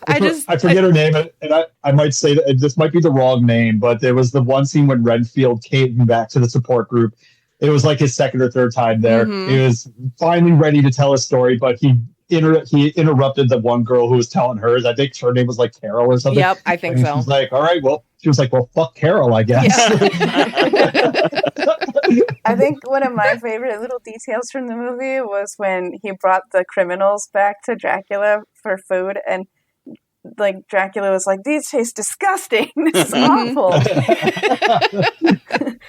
I forget her name, and I might say that this might be the wrong name, but there was the one scene when Renfield came back to the support group. It was like his second or third time there. He was finally ready to tell his story, but he interrupted the one girl who was telling hers. I think her name was like Carol or something. Yep, I think and so. She's like, all right, well, she was like, well, fuck Carol, I guess. I think one of my favorite little details from the movie was when he brought the criminals back to Dracula for food, and like Dracula was like, "These taste disgusting. This is awful."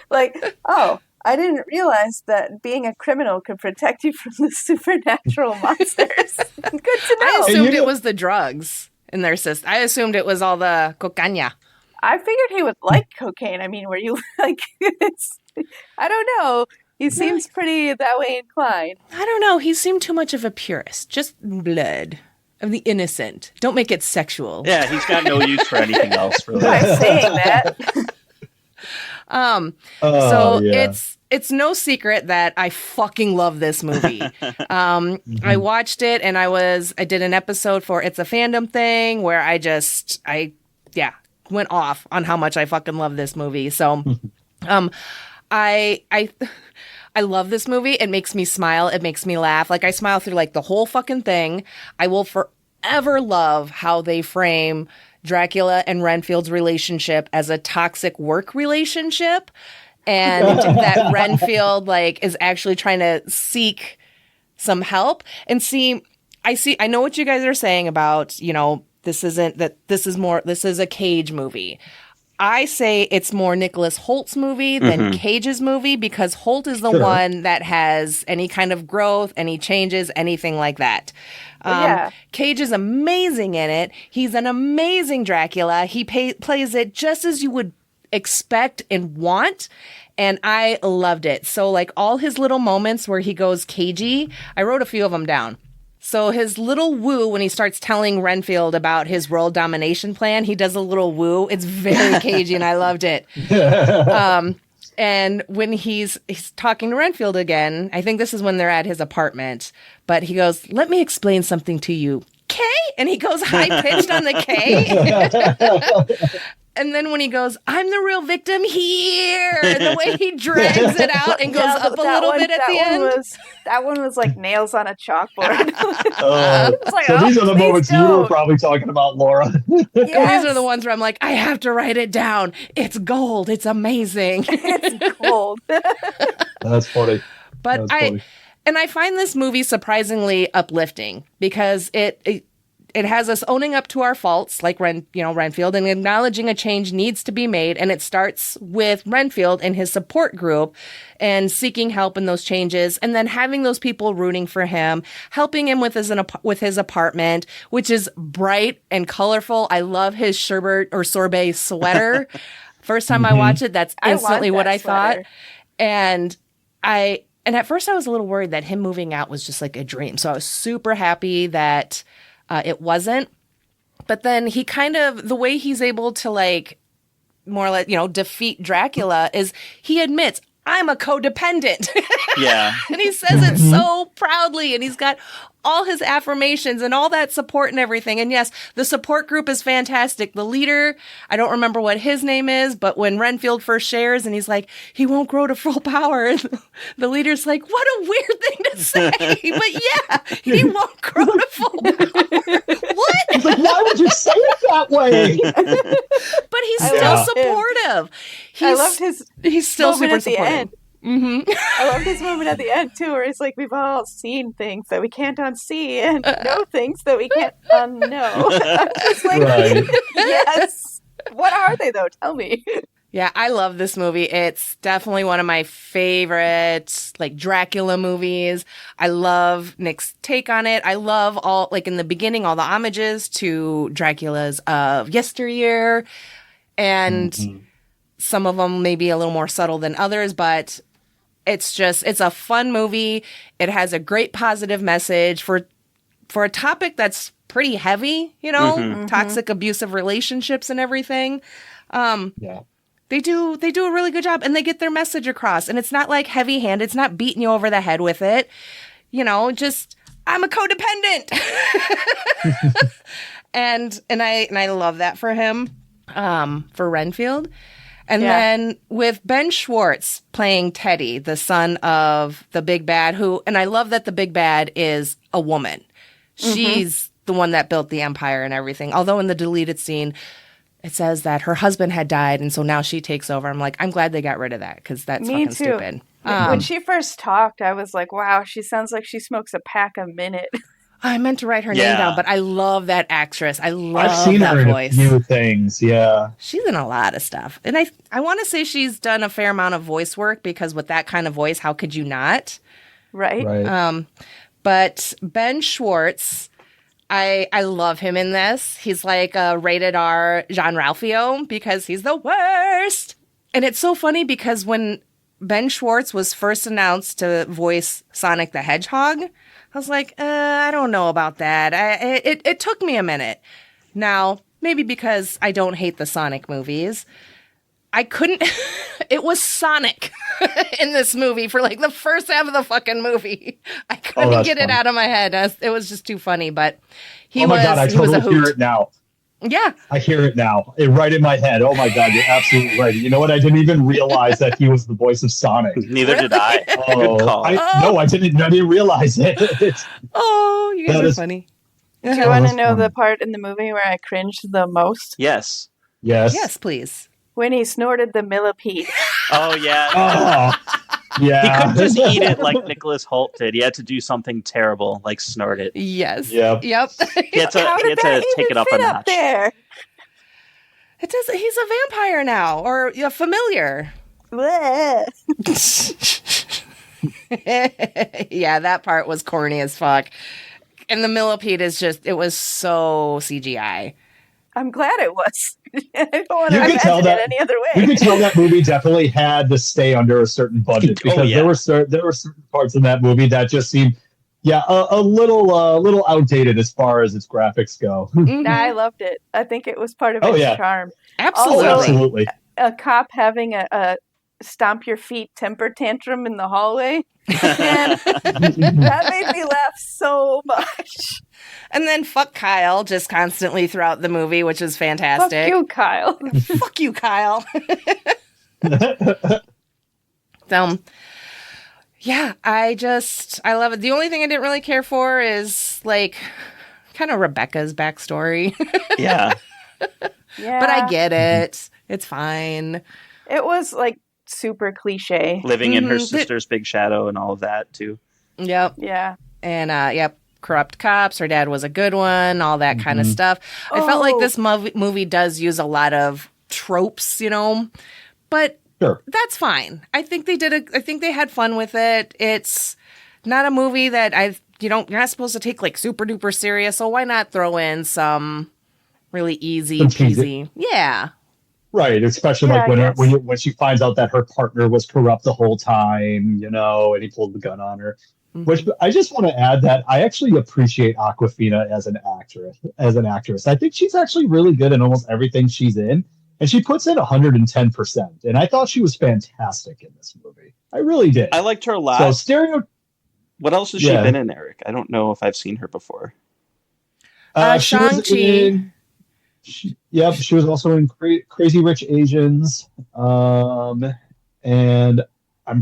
Like, oh, I didn't realize that being a criminal could protect you from the supernatural monsters. Good to I know. assumed it was the drugs in their system. I assumed it was all the cocaine. I figured he would like cocaine. I mean, were you like, I don't know. He seems pretty that way inclined. I don't know. He seemed too much of a purist. Just blood of the innocent. Don't make it sexual. Yeah, he's got no use for anything else, really. By saying that. It's no secret that I fucking love this movie. I watched it and I did an episode for It's a Fandom Thing where I went off on how much I fucking love this movie. So, I love this movie. It makes me smile. It makes me laugh. Like I smile through like the whole fucking thing. I will forever love how they frame Dracula and Renfield's relationship as a toxic work relationship. And that Renfield like is actually trying to seek some help. And I know what you guys are saying about, you know, this is a Cage movie. I say it's more Nicholas Holt's movie than Cage's movie, because Holt is the one that has any kind of growth, any changes, anything like that. Cage is amazing in it. He's an amazing Dracula. He plays it just as you would expect and want. And I loved it. So like all his little moments where he goes cagey, I wrote a few of them down. So his little woo when he starts telling Renfield about his world domination plan, he does a little woo. It's very cagey and I loved it. And when he's talking to Renfield again, I think this is when they're at his apartment, but he goes, "Let me explain something to you. K?" And he goes high pitched on the K. And then when he goes, "I'm the real victim here," and the way he drags it out and goes up a little bit at the end. That one was like nails on a chalkboard. So these are the moments you were probably talking about, Laura. Yes. These are the ones where I'm like, I have to write it down. It's gold. It's amazing. It's gold. That's funny. But I find this movie surprisingly uplifting because it has us owning up to our faults, like Renfield, and acknowledging a change needs to be made. And it starts with Renfield and his support group and seeking help in those changes, and then having those people rooting for him, helping him with his apartment, which is bright and colorful. I love his sherbet or sorbet sweater. First time I watched it, that's instantly what I thought. And at first I was a little worried that him moving out was just like a dream. So I was super happy that it wasn't. But then he the way he's able to like more or less, defeat Dracula is he admits, "I'm a codependent." Yeah. And he says it so proudly, and he's got all his affirmations and all that support and everything. And yes, the support group is fantastic. The leader, I don't remember what his name is, but when Renfield first shares and he's like, he won't grow to full power, the leader's like, what a weird thing to say. But yeah, he won't grow to full power. What? He's like, why would you say it that way? But he's still supportive. I loved he's still super supportive. End. I love this moment at the end too, where it's like we've all seen things that we can't unsee and know things that we can't unknow. I'm just like, yes. What are they though? Tell me. Yeah, I love this movie. It's definitely one of my favorite, like, Dracula movies. I love Nic's take on it. I love all, like, in the beginning, all the homages to Draculas of yesteryear. And some of them may be a little more subtle than others, but it's a fun movie. It has a great positive message for a topic that's pretty heavy, toxic, abusive relationships and everything. They do a really good job, and they get their message across. And it's not like heavy-handed. It's not beating you over the head with it. Just I'm a codependent, and I love that for him, for Renfield. And then with Ben Schwartz playing Teddy, the son of the big bad, and I love that the big bad is a woman. She's the one that built the empire and everything. Although in the deleted scene, it says that her husband had died, and so now she takes over. I'm like, I'm glad they got rid of that, because that's fucking stupid. When she first talked, I was like, wow, she sounds like she smokes a pack a minute. I meant to write her name down, but I love that actress. I've seen that her voice. In a few things, yeah. She's in a lot of stuff. And I want to say she's done a fair amount of voice work, because with that kind of voice, how could you not? Right. But Ben Schwartz, I love him in this. He's like a rated R Jean-Ralphio, because he's the worst. And it's so funny because when Ben Schwartz was first announced to voice Sonic the Hedgehog, I was like, I don't know about that. It took me a minute. Now, maybe because I don't hate the Sonic movies, I couldn't. It was Sonic in this movie for like the first half of the fucking movie. I couldn't get it out of my head. It was just too funny. But he was. Oh my god! I totally hear it now. Yeah, I hear it now. Right in my head. Oh my god, you're absolutely right. You know what? I didn't even realize that he was the voice of Sonic. Neither did I. Oh, no, I didn't realize it. You guys are funny. Do you want to know the part in the movie where I cringed the most? Yes. Yes, please. When he snorted the millipede. Oh, yeah. Yeah. He couldn't just eat it like Nicholas Holt did. He had to do something terrible, like snort it. Yes. Yep. He had to take it up a notch. There? It does. He's a vampire now, or a familiar. Bleh. Yeah, that part was corny as fuck. And the millipede is it was so CGI. I'm glad it was. I don't want to You could tell imagine that it any other way. you could tell that movie definitely had to stay under a certain budget because there were certain parts in that movie that just seemed, a little outdated as far as its graphics go. Nah, I loved it. I think it was part of its charm. Absolutely. Also, Absolutely. a cop having a stomp your feet temper tantrum in the hallway. Man, that made me laugh so much. And then fuck Kyle just constantly throughout the movie, which is fantastic. Fuck you, Kyle. Fuck you, Kyle. So, yeah, I love it. The only thing I didn't really care for is like kind of Rebecca's backstory. Yeah. Yeah. But I get it. It's fine. It was like super cliche. Living in her sister's big shadow and all of that too. Yep. Yeah. And corrupt cops. Her dad was a good one. All that kind of stuff. I felt like this movie does use a lot of tropes, but Sure. that's fine. I think I think they had fun with it. It's not a movie that you're not supposed to take like super duper serious. So why not throw in some really easy peasy? Yeah. Right, especially like when she finds out that her partner was corrupt the whole time, and he pulled the gun on her. Mm-hmm. Which I just want to add that I actually appreciate Awkwafina as an actress. I think she's actually really good in almost everything she's in, and she puts in 110%. And I thought she was fantastic in this movie. I really did. I liked her a lot. So what else has she been in, Eric? I don't know if I've seen her before. Shang-Chi. She was also in Crazy Rich Asians, and I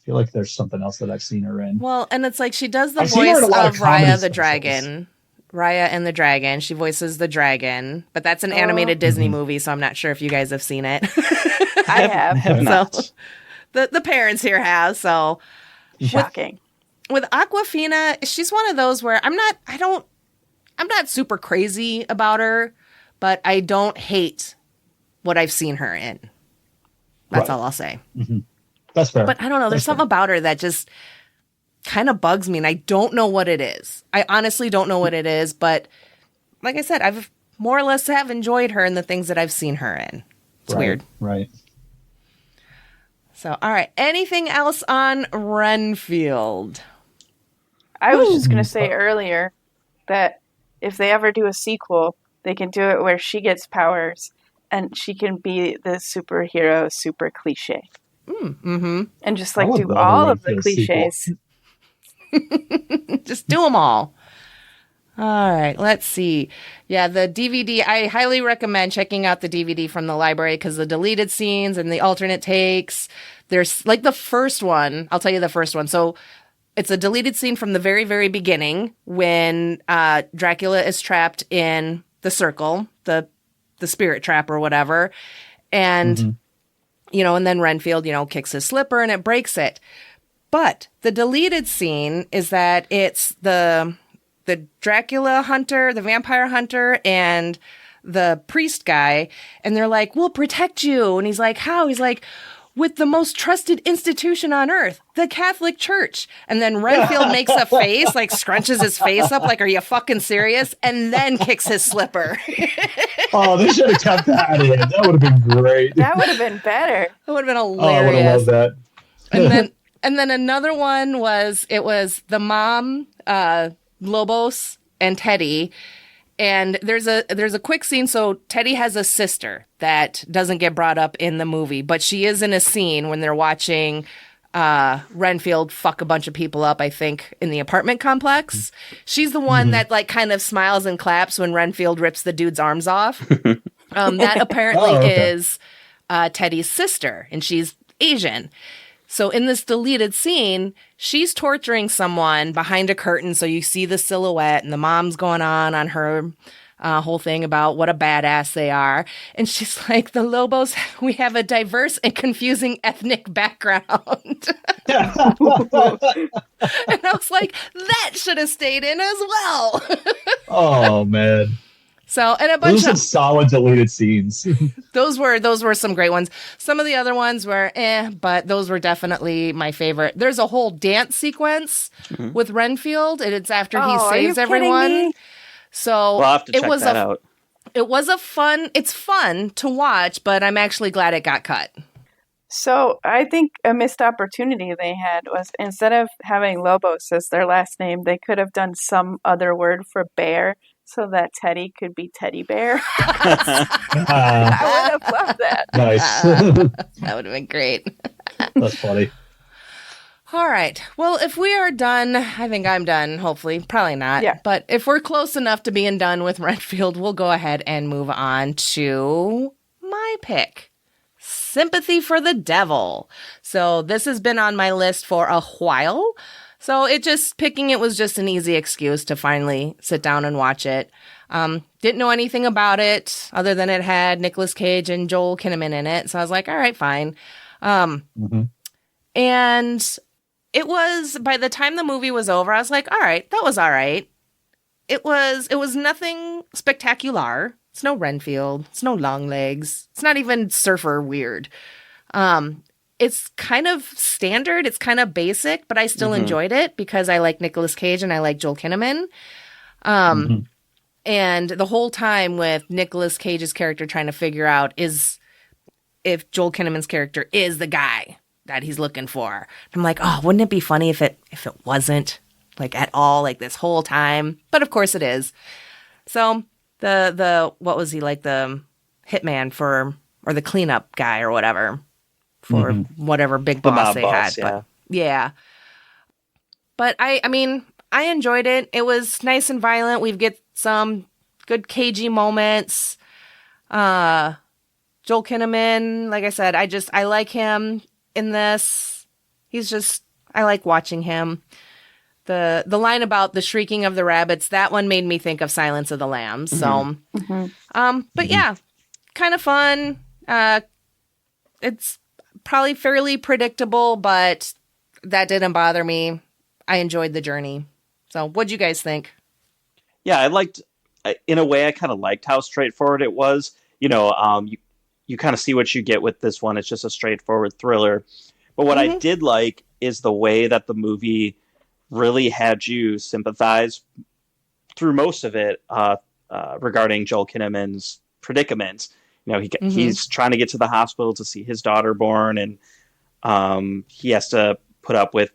feel like there's something else that I've seen her in. Well, and it's like she does the voice of Raya the Dragon. Raya and the Dragon. She voices the dragon, but that's an animated Disney movie, so I'm not sure if you guys have seen it. I have not. So the parents here have. So shocking. With Awkwafina, she's one of those where I'm not super crazy about her, but I don't hate what I've seen her in. That's all I'll say. Mm-hmm. That's fair. But I don't know. There's something about her that just kind of bugs me, and I don't know what it is. I honestly don't know what it is, but like I said, I've more or less have enjoyed her in the things that I've seen her in. It's weird. Right. So, all right. Anything else on Renfield? I was just going to say earlier that if they ever do a sequel, they can do it where she gets powers and she can be the superhero, super cliche. Mm-hmm. And just like do all of the cliches. Just do them all. All right, let's see. Yeah, the DVD, I highly recommend checking out the DVD from the library because the deleted scenes and the alternate takes, there's like the first one. I'll tell you the first one. So it's a deleted scene from the very, very beginning when Dracula is trapped in the circle, the spirit trap or whatever. And, and then Renfield, kicks his slipper and it breaks it. But the deleted scene is that it's the Dracula hunter, the vampire hunter, and the priest guy. And they're like, we'll protect you. And he's like, how? He's like, with the most trusted institution on earth, the Catholic Church. And then Renfield makes a face, like scrunches his face up, like, are you fucking serious? And then kicks his slipper. Oh, they should have kept that in. That would have been great. That would have been better. That would have been hilarious. Oh, I would have loved that. And then another one was the mom, Lobos, and Teddy. And there's a quick scene. So Teddy has a sister that doesn't get brought up in the movie, but she is in a scene when they're watching Renfield fuck a bunch of people up, I think, in the apartment complex. She's the one that like kind of smiles and claps when Renfield rips the dude's arms off. That apparently is Teddy's sister, and she's Asian. So in this deleted scene, she's torturing someone behind a curtain. So you see the silhouette and the mom's going on her whole thing about what a badass they are. And she's like, the Lobos, we have a diverse and confusing ethnic background. And I was like, that should have stayed in as well. Oh, man. So, and a Those bunch are some of solid deleted scenes. those were some great ones. Some of the other ones were but those were definitely my favorite. There's a whole dance sequence with Renfield, and it's after he saves everyone. Me? So We'll have to check that out. It's fun to watch, but I'm actually glad it got cut. So I think a missed opportunity they had was, instead of having Lobos as their last name, they could have done some other word for bear so that Teddy could be Teddy Bear. I would have loved that. Nice. That would have been great. That's funny. All right. Well, if we are done, I think I'm done, hopefully. Probably not. Yeah. But if we're close enough to being done with Renfield, we'll go ahead and move on to my pick. Sympathy for the Devil. So this has been on my list for a while. So picking it was just an easy excuse to finally sit down and watch it. Didn't know anything about it other than it had Nicolas Cage and Joel Kinnaman in it. So I was like, all right, fine. And it was, by the time the movie was over, I was like, all right, that was all right. It was nothing spectacular. It's no Renfield. It's no Longlegs. It's not even surfer weird. It's kind of standard. It's kind of basic, but I still enjoyed it because I like Nicolas Cage and I like Joel Kinnaman. And the whole time with Nicolas Cage's character trying to figure out if Joel Kinnaman's character is the guy that he's looking for. I'm like, oh, wouldn't it be funny if it wasn't, like, at all, like, this whole time? But of course it is. So the what was he, like, the hitman or the cleanup guy or whatever for whatever big boss they had. Yeah. But yeah. But I mean, I enjoyed it. It was nice and violent. We get some good cagey moments. Joel Kinnaman, like I said, I like him in this. I like watching him. The line about the shrieking of the rabbits, that one made me think of Silence of the Lambs. So, but yeah, kind of fun. It's probably fairly predictable, but that didn't bother me. I enjoyed the journey. So what'd you guys think? Yeah, in a way, I kind of liked how straightforward it was. You kind of see what you get with this one. It's just a straightforward thriller. But what I did like is the way that the movie really had you sympathize through most of it regarding Joel Kinnaman's predicament. He's trying to get to the hospital to see his daughter born, and he has to put up with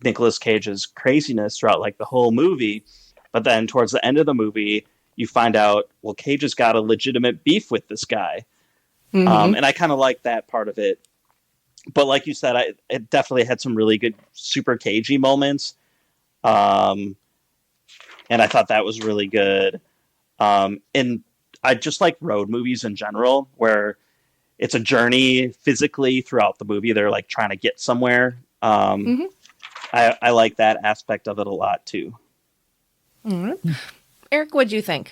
Nicolas Cage's craziness throughout like the whole movie. But then towards the end of the movie, you find out, well, Cage has got a legitimate beef with this guy. And I kind of like that part of it. But like you said, it definitely had some really good super cagey moments. And I thought that was really good. And I just like road movies in general, where it's a journey physically throughout the movie. They're like trying to get somewhere. I like that aspect of it a lot too. Eric, what'd you think?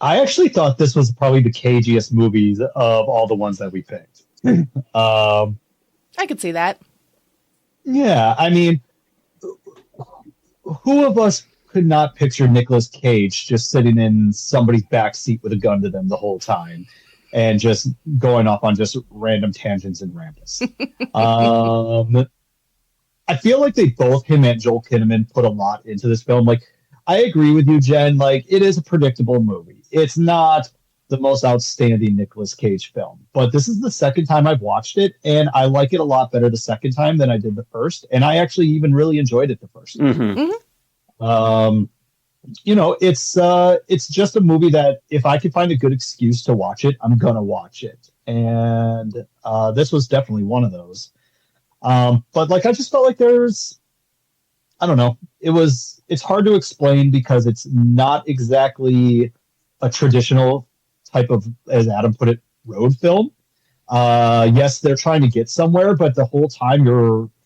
I actually thought this was probably the cagiest movies of all the ones that we picked. I could see that. Yeah, I mean, who of us could not picture Nicolas Cage just sitting in somebody's back seat with a gun to them the whole time and just going off on just random tangents and rants? I feel like him and Joel Kinnaman, put a lot into this film. Like, I agree with you, Jen. Like, it is a predictable movie. It's not the most outstanding Nicolas Cage film, but this is the second time I've watched it, and I like it a lot better the second time than I did the first. And I actually even really enjoyed it the first time. It's just a movie that if I could find a good excuse to watch it, I'm gonna watch it. And this was definitely one of those. But like, I just felt like I don't know. It's hard to explain because it's not exactly a traditional type of, as Adam put it, road film. Yes, they're trying to get somewhere, but the whole time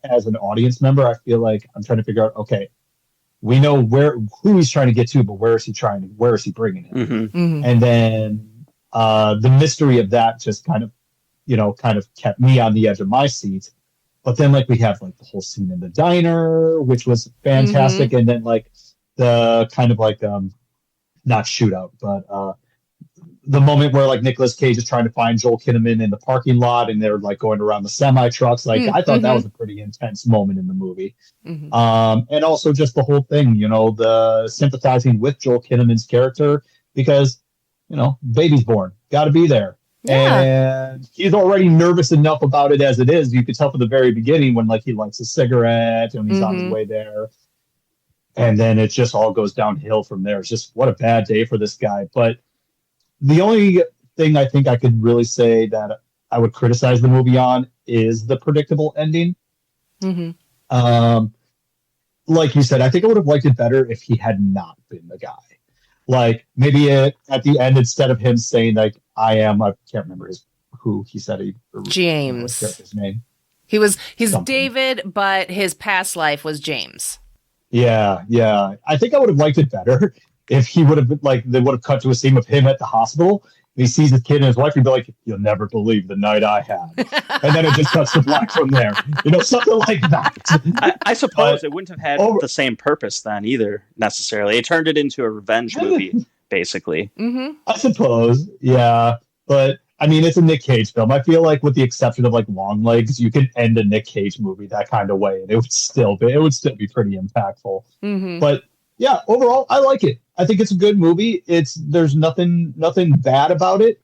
as an audience member, I feel like I'm trying to figure out, okay, we know who he's trying to get to, but where is he bringing him? And then the mystery of that just kind of kept me on the edge of my seat. But then, like, we have like the whole scene in the diner, which was fantastic, and then like the kind of like the not shootout, but the moment where like Nicolas Cage is trying to find Joel Kinnaman in the parking lot and they're like going around the semi trucks. Like I thought that was a pretty intense moment in the movie. And also just the whole thing, you know, the sympathizing with Joel Kinnaman's character because, you know, baby's born, got to be there. Yeah. And he's already nervous enough about it as it is. You could tell from the very beginning when like he lights a cigarette and he's on his way there. And then it just all goes downhill from there. It's just what a bad day for this guy. But the only thing I think I could really say that I would criticize the movie on is the predictable ending. Like you said, I think I would have liked it better if he had not been the guy. Like maybe at the end, instead of him saying like, I can't remember who he said James. His name. He's Something. David, but his past life was James. Yeah. I think I would have liked it better if he would have been like, they would have cut to a scene of him at the hospital. And he sees his kid and his wife, he'd be like, you'll never believe the night I had. And then it just cuts to black from there. You know, something like that. I suppose it wouldn't have had the same purpose then either, necessarily. It turned it into a revenge movie, basically. I suppose, yeah. But, I mean, it's a Nick Cage film. I feel like with the exception of, like, Longlegs, you could end a Nick Cage movie that kind of way, and it would still be pretty impactful. But, yeah, overall, I like it. I think it's a good movie. There's nothing bad about it.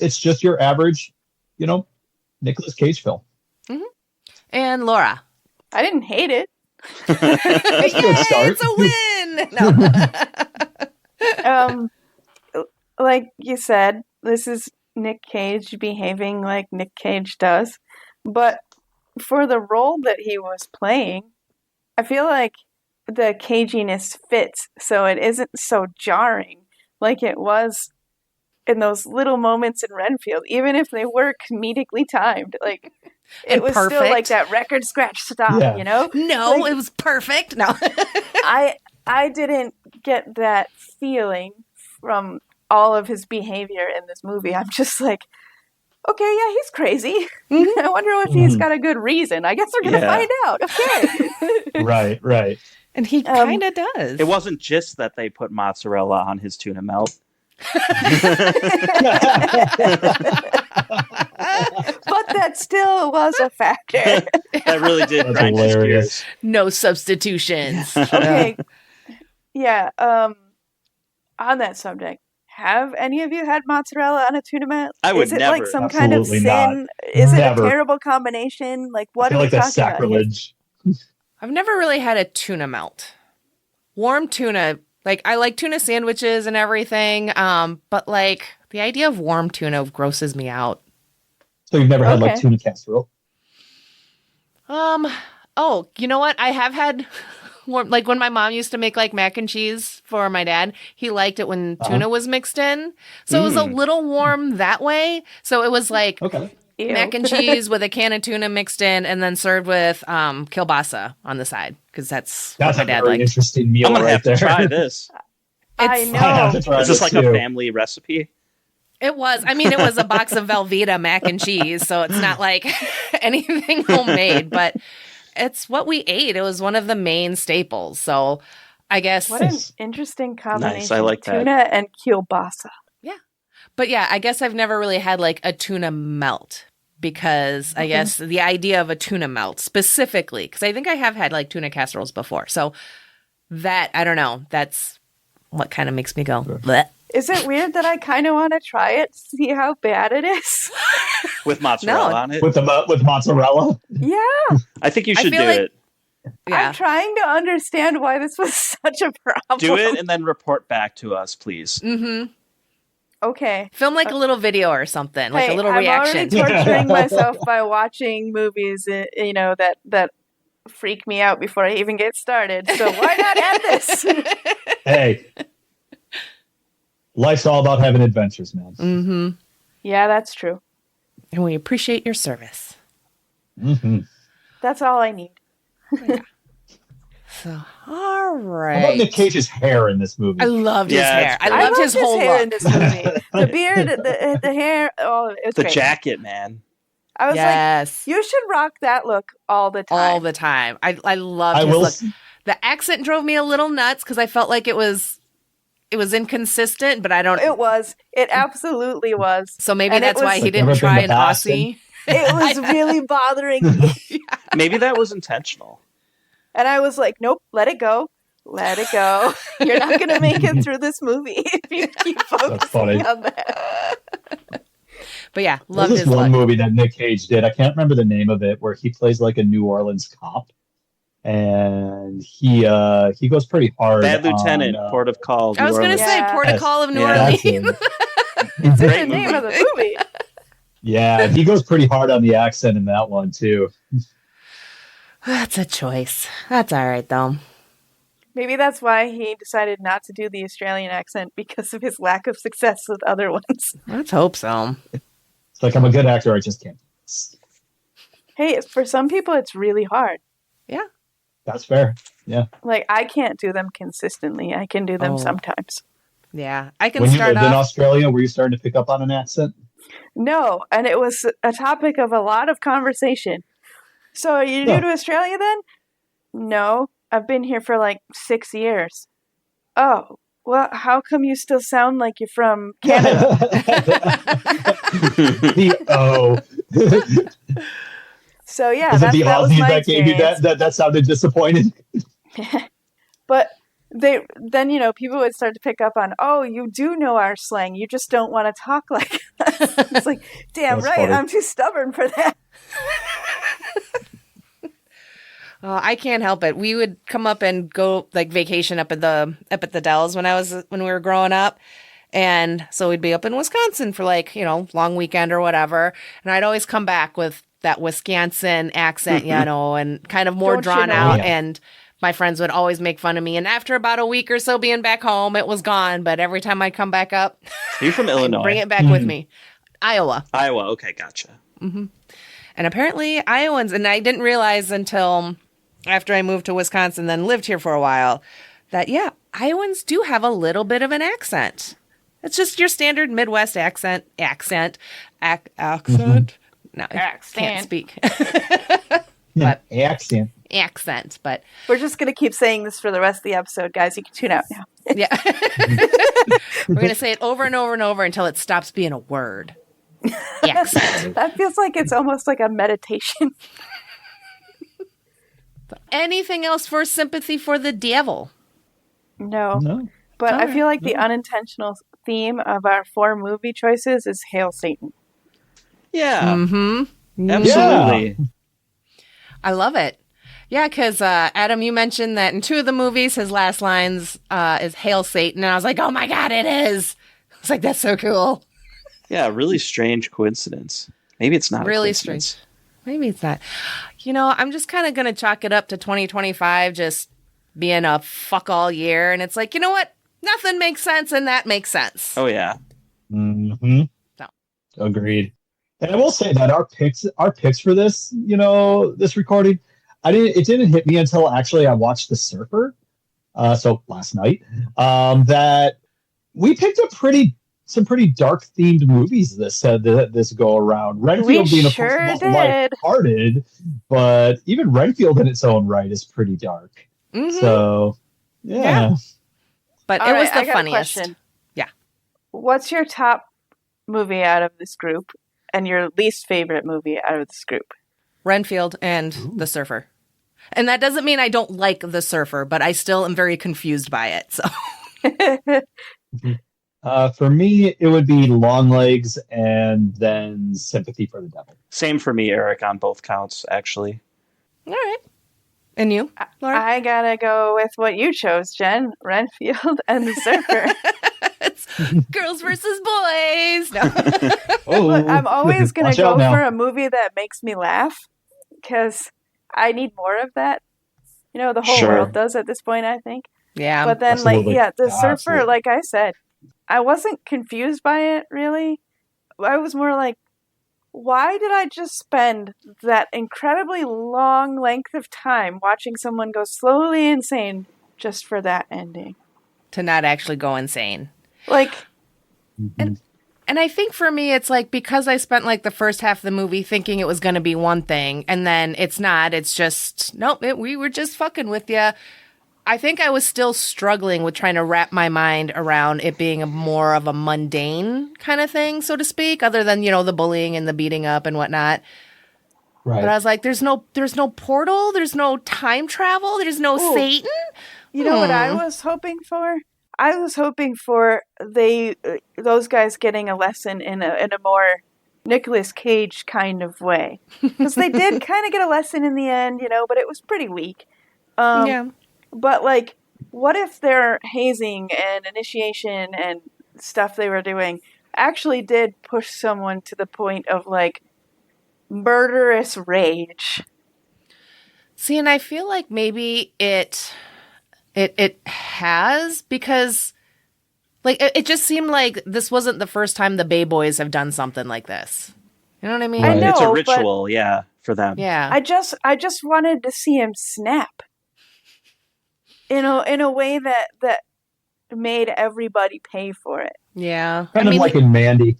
It's just your average, you know, Nicolas Cage film. And Laura. I didn't hate it. That's a good start. It's a win. No. Like you said, this is Nick Cage behaving like Nick Cage does. But for the role that he was playing, I feel like the caginess fits, so it isn't so jarring like it was in those little moments in Renfield, even if they were comedically timed. Like it was perfect. Still like that record scratch stop, you know? No, like, it was perfect. No. I didn't get that feeling from all of his behavior in this movie. I'm just like, okay, yeah, he's crazy. I wonder if he's got a good reason. I guess we're going to find out. Okay. Right. And he kind of does. It wasn't just that they put mozzarella on his tuna melt. But that still was a factor. That really did grind his gears. No substitutions. Okay. Yeah. On that subject, have any of you had mozzarella on a tuna melt? I would Is it never. like some kind of sin? Not. Is Never. it a terrible combination? Like what I feel are we like that's talking sacrilege. I've never really had a tuna melt. Warm tuna, like I like tuna sandwiches and everything, but like the idea of warm tuna grosses me out. So you've never had like tuna casserole? Oh, you know what? I have had warm, like when my mom used to make like mac and cheese for my dad, he liked it when tuna was mixed in. So it was a little warm that way. So it was like mac and cheese with a can of tuna mixed in and then served with kielbasa on the side because that's what my dad a very liked. interesting meal. I'm gonna right have there. to try this. I know. I have to try Is this like too. a family recipe? It was. I mean, it was a box of Velveeta mac and cheese, so it's not like anything homemade, but it's what we ate. It was one of the main staples. So I guess. What an interesting combination. Nice. I like that. Tuna and kielbasa. Yeah. But yeah, I guess I've never really had like a tuna melt because I guess the idea of a tuna melt specifically, because I think I have had like tuna casseroles before. So that, I don't know, that's what kind of makes me go, bleh. Is it weird that I kind of want to try it, see how bad it is? With mozzarella on it? With mozzarella? Yeah. I think you should do like- it. Yeah. I'm trying to understand why this was such a problem. Do it and then report back to us, please. Okay. Film like a little video or something, like a little reaction. I'm already torturing myself by watching movies, you know, that freak me out before I even get started. So why not end this? Hey. Life's all about having adventures, man. Mm-hmm. Yeah, that's true. And we appreciate your service. Mm-hmm. That's all I need. So, all right. How about Nick Cage's hair in this movie? I loved his hair. it's I loved his whole hair look. in this movie. The beard, the hair. Oh, it's The great. jacket, man. I was Yes. like, you should rock that look all the time. All the time. I loved his look. The accent drove me a little nuts because I felt like it was it was inconsistent, but I don't. It was. It absolutely was. So maybe And it that's why was- he didn't Like try an everything to Boston. Aussie. It was really bothering me. Maybe that was intentional. And I was like, nope, let it go. Let it go. You're not going to make it through this movie if you keep funny. focusing on that. But yeah, There's loved this his one look. movie that Nick Cage did. I can't remember the name of it, where he plays like a New Orleans cop, and he goes pretty hard. Bad Lieutenant, on, Port of Call. I was New going to Orleans. say Yeah. Port of Call of New Yeah. That's Orleans. it. It's in Great the name movie. of the movie. Yeah, he goes pretty hard on the accent in that one too. That's a choice. That's all right, though. Maybe that's why he decided not to do the Australian accent, because of his lack of success with other ones. Let's hope so. It's like, I'm a good actor, I just can't. Hey, for some people, it's really hard. That's fair. Yeah. Like, I can't do them consistently. I can do them Oh. sometimes. Yeah, I can When you start lived in off. Australia, were you starting to pick up on an accent? No, and it was a topic of a lot of conversation. So, are you new Yeah. to Australia then? No, I've been here for like 6 years. Oh, well, how come you still sound like you're from Canada? So, yeah, Is it the that was Aussies my that gave you experience. that sounded disappointed? But then people would start to pick up on, oh, you do know our slang, you just don't want to talk like us. It's like, damn That's right, funny. I'm too stubborn for that. I can't help it. We would come up and go like vacation up at the Dells when we were growing up. And so we'd be up in Wisconsin for like, long weekend or whatever. And I'd always come back with that Wisconsin accent, and kind of more Don't you drawn know? out. Yeah. And my friends would always make fun of me. And after about a week or so being back home, it was gone. But every time I'd come back up, Are you from I'd Illinois? bring it back with me. Iowa. Iowa. Okay, gotcha. And apparently Iowans, and I didn't realize until after I moved to Wisconsin, then lived here for a while, that, Iowans do have a little bit of an accent. It's just your standard Midwest accent. No, I can't speak. But- accent. Accent, but We're just going to keep saying this for the rest of the episode, guys. You can tune out now. yeah. We're going to say it over and over and over until it stops being a word. Accent. That feels like it's almost like a meditation. Anything else for sympathy for the devil? No. No. But I Alright. feel like the unintentional theme of our 4 movie choices is Hail Satan. Yeah, Mm-hmm. absolutely. I love it. Yeah, because Adam, you mentioned that in 2 of the movies, his last lines is "Hail Satan," and I was like, "Oh my god, it is!" It's like that's so cool. Yeah, really strange coincidence. Maybe it's not Really a coincidence. Maybe it's not. I'm just kind of gonna chalk it up to 2025 just being a fuck all year, and it's like, you know what? Nothing makes sense, and that makes sense. Oh yeah. Mm-hmm. No. Agreed. And I will say that our picks for this, this recording, it didn't hit me until actually I watched The Surfer. So last night, that we picked some pretty dark themed movies this go around. Renfield We being a sure most did. lighthearted, but even Renfield in its own right is pretty dark. Mhm. So yeah. But All it was right, I the got a funniest. question. Yeah. What's your top movie out of this group and your least favorite movie out of this group? Renfield and The Surfer. And that doesn't mean I don't like The Surfer, but I still am very confused by it. So For me, it would be Longlegs and then Sympathy for the Devil. Same for me, Eric, on both counts, actually. all right. And you, Laura? I gotta go with what you chose, Jen. Renfield and The Surfer. It's girls versus boys. No. Oh, Look, I'm always gonna Watch go out now. for a movie that makes me laugh because I need more of that. The whole Sure. world does at this point, I think. Yeah. But then, absolutely. The Surfer, Absolutely. like I said, I wasn't confused by it, really. I was more like, why did I just spend that incredibly long length of time watching someone go slowly insane just for that ending? To not actually go insane. Like, Mhm. And I think for me, it's like because I spent like the first half of the movie thinking it was going to be one thing, and then it's not. It's just, nope, we were just fucking with you. I think I was still struggling with trying to wrap my mind around it being more of a mundane kind of thing, so to speak, other than, the bullying and the beating up and whatnot. Right. But I was like, there's no portal, there's no time travel, there's no Satan. You know what I was hoping for? I was hoping for those guys getting a lesson in a more Nicolas Cage kind of way. Because they did kind of get a lesson in the end, but it was pretty weak. But, like, what if their hazing and initiation and stuff they were doing actually did push someone to the point of, like, murderous rage? See, and I feel like maybe it has, because, like, it just seemed like this wasn't the first time the Bay Boys have done something like this. You know what I mean? Right. I know, It's a ritual, for them. Yeah. I just wanted to see him snap. In a way that made everybody pay for it. Yeah. Kind of like in Mandy.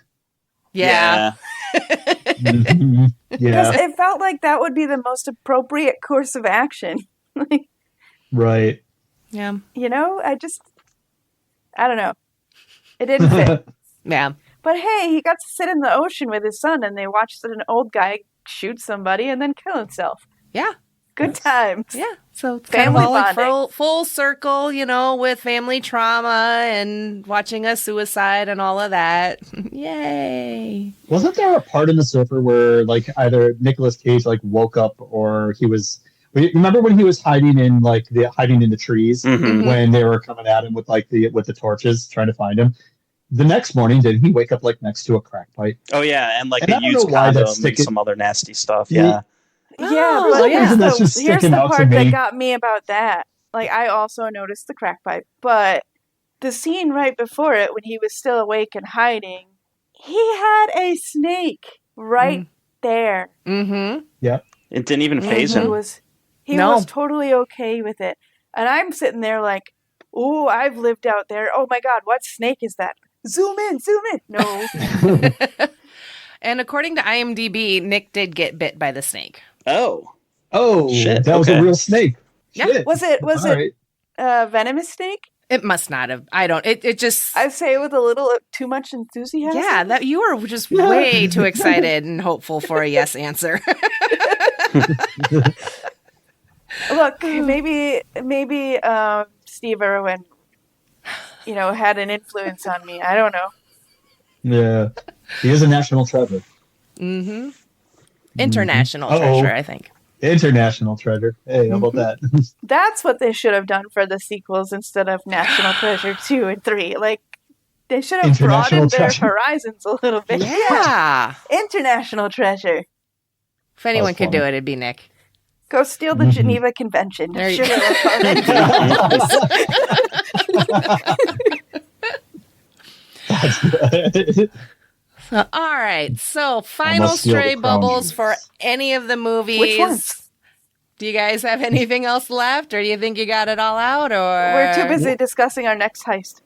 Yeah. Mhm. Because Yeah. it felt like that would be the most appropriate course of action. Right. Yeah. I don't know. It didn't fit. Yeah. But hey, he got to sit in the ocean with his son and they watched an old guy shoot somebody and then kill himself. Yeah. Good times. Yeah. So it's kind of Family all like bonding. full circle, with family trauma and watching a suicide and all of that. Yay. Wasn't there a part in The Surfer where, like, either Nicolas Cage woke up or he was? Remember when he was hiding in the trees Mhm. when they were coming at him with the torches trying to find him? The next morning, did he wake up next to a crack pipe? Oh yeah, and And I a don't know used why condom that's and sticking- some other nasty stuff. Yeah. Yeah. Yeah, Oh, but yeah. That's just here's sticking the out to part that me. got me about that. Like, I also noticed the crack pipe, but the scene right before it, when he was still awake and hiding, he had a snake right there. Mm-hmm. It didn't even phase He him. was No. totally okay with it. And I'm sitting there like, ooh, I've lived out there. Oh my God, what snake is that? Zoom in. No. And according to IMDb, Nick did get bit by the snake. Oh. Oh, Shit, that was okay. a real snake. Yeah. Shit. Was it All right. venomous snake? It must not have. I don't. It just. I say it with a little too much enthusiasm. Yeah, that you were just Yeah. way too excited and hopeful for a yes answer. Look, maybe Steve Irwin, had an influence on me. I don't know. Yeah, he is a national treasure. Mm-hmm. International Uh-oh. treasure, I think. International treasure. Hey, how about that? That's what they should have done for the sequels instead of National Treasure 2 and 3. Like, they should have International broadened their treasure. horizons a little bit. Yeah. International treasure. If anyone That's could do fun. it, it'd be Nick. Go steal the Geneva Convention. There you Sure, go. it'll come in. All right. So, final Almost steal the stray crown bubbles jewels. for any of the movies. Which ones? Do you guys have anything else left, or do you think you got it all out? Or We're too busy discussing our next heist.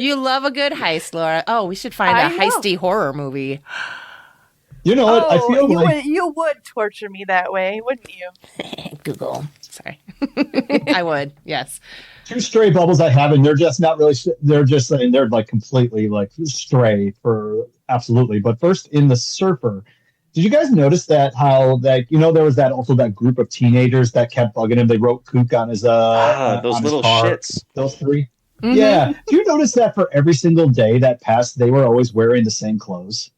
you love a good heist, Laura. Oh, we should find I a know. heisty horror movie. You know what? I feel you like would torture me that way, wouldn't you? Google. Sorry. I would. Yes. two stray bubbles I have, and they're just not really. They're just saying they're completely stray for absolutely. But first, in The Surfer, did you guys notice that there was that group of teenagers that kept bugging him? They wrote kook on his those on his little car. shits. Those three. Mhm. Yeah. Do you notice that for every single day that passed, they were always wearing the same clothes?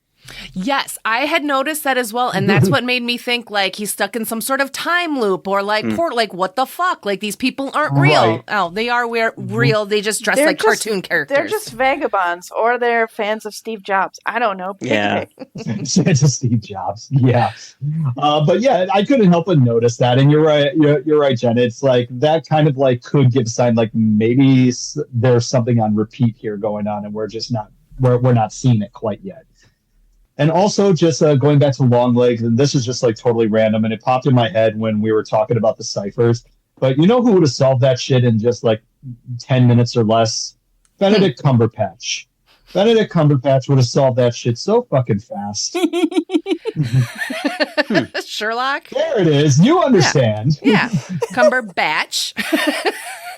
Yes, I had noticed that as well, and that's what made me think he's stuck in some sort of time loop, or what the fuck? These people aren't real. Right. Oh, they are real. They just dress They're like just- cartoon characters. They're just vagabonds, or they're fans of Steve Jobs. I don't know. Pick a Yeah. pick. To Steve Jobs. Yeah. But yeah, I couldn't help but notice that. And you're right. You're right, Jen. It's that kind of could give a sign maybe there's something on repeat here going on, and we're just not we're not seeing it quite yet. And also, just going back to Longlegs, and this is just totally random, and it popped in my head when we were talking about the ciphers. But you know who would have solved that shit in just 10 minutes or less? Benedict Cumberbatch. Benedict Cumberbatch would have solved that shit so fucking fast. Sherlock? There it is. You understand. Yeah. Cumberbatch.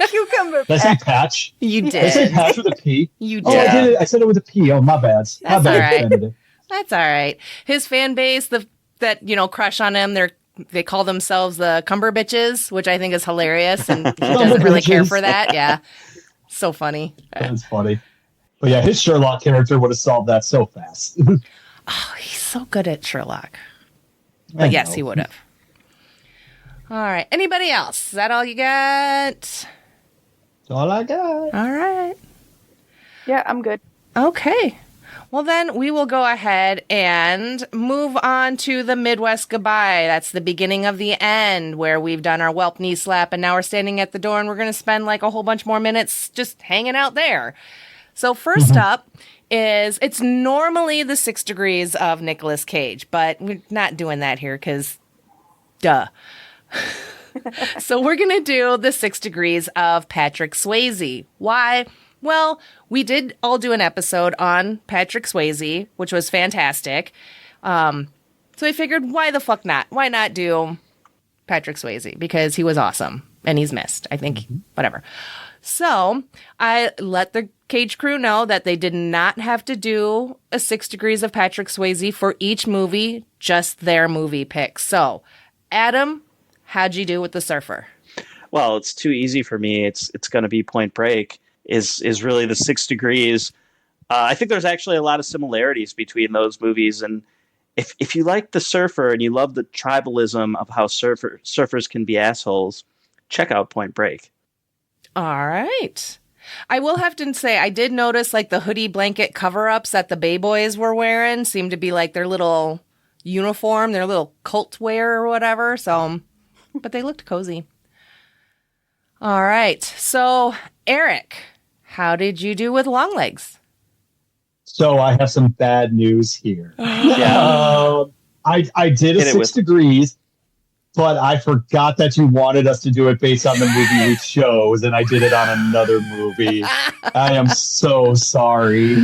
Cucumber Did I say patch? You Did I say did. patch with a P? You Oh, did. I did it. I said it with a P. Oh, my bad. My That's bad, all right. Benedict. That's all right. His fan base, that crush on him, they call themselves the Cumber Bitches, which I think is hilarious, and he doesn't really care for that. Yeah, so funny. That's funny. But yeah, his Sherlock character would have solved that so fast. Oh, he's so good at Sherlock. But yes, he would have. All right. Anybody else? Is that all you got? That's all I got. All right. Yeah, I'm good. Okay. Well, then we will go ahead and move on to the Midwest Goodbye. That's the beginning of the end, where we've done our whelp knee slap, and now we're standing at the door, and we're going to spend like a whole bunch more minutes just hanging out there. So first up is, it's normally the 6 Degrees of Nicolas Cage, but we're not doing that here because, duh. So we're going to do the 6 Degrees of Patrick Swayze. Why? Well, we did all do an episode on Patrick Swayze, which was fantastic. So I figured, why the fuck not? Why not do Patrick Swayze? Because he was awesome, and he's missed. I think, whatever. So I let the Cage crew know that they did not have to do a 6 Degrees of Patrick Swayze for each movie, just their movie picks. So, Adam, how'd you do with The Surfer? Well, it's too easy for me. It's going to be Point Break. Is really the 6 Degrees. I think there's actually a lot of similarities between those movies, and if you like The Surfer and you love the tribalism of how surfers can be assholes, check out Point Break. All right. I will have to say, I did notice like the hoodie blanket cover-ups that the Bay Boys were wearing seemed to be like their little uniform, their little cult wear or whatever. So, but they looked cozy. All right. So, Eric, how did you do with Longlegs? So I have some bad news here. Yeah. I did a 6 Degrees, but I forgot that you wanted us to do it based on the movie we chose, and I did it on another movie. I am so sorry.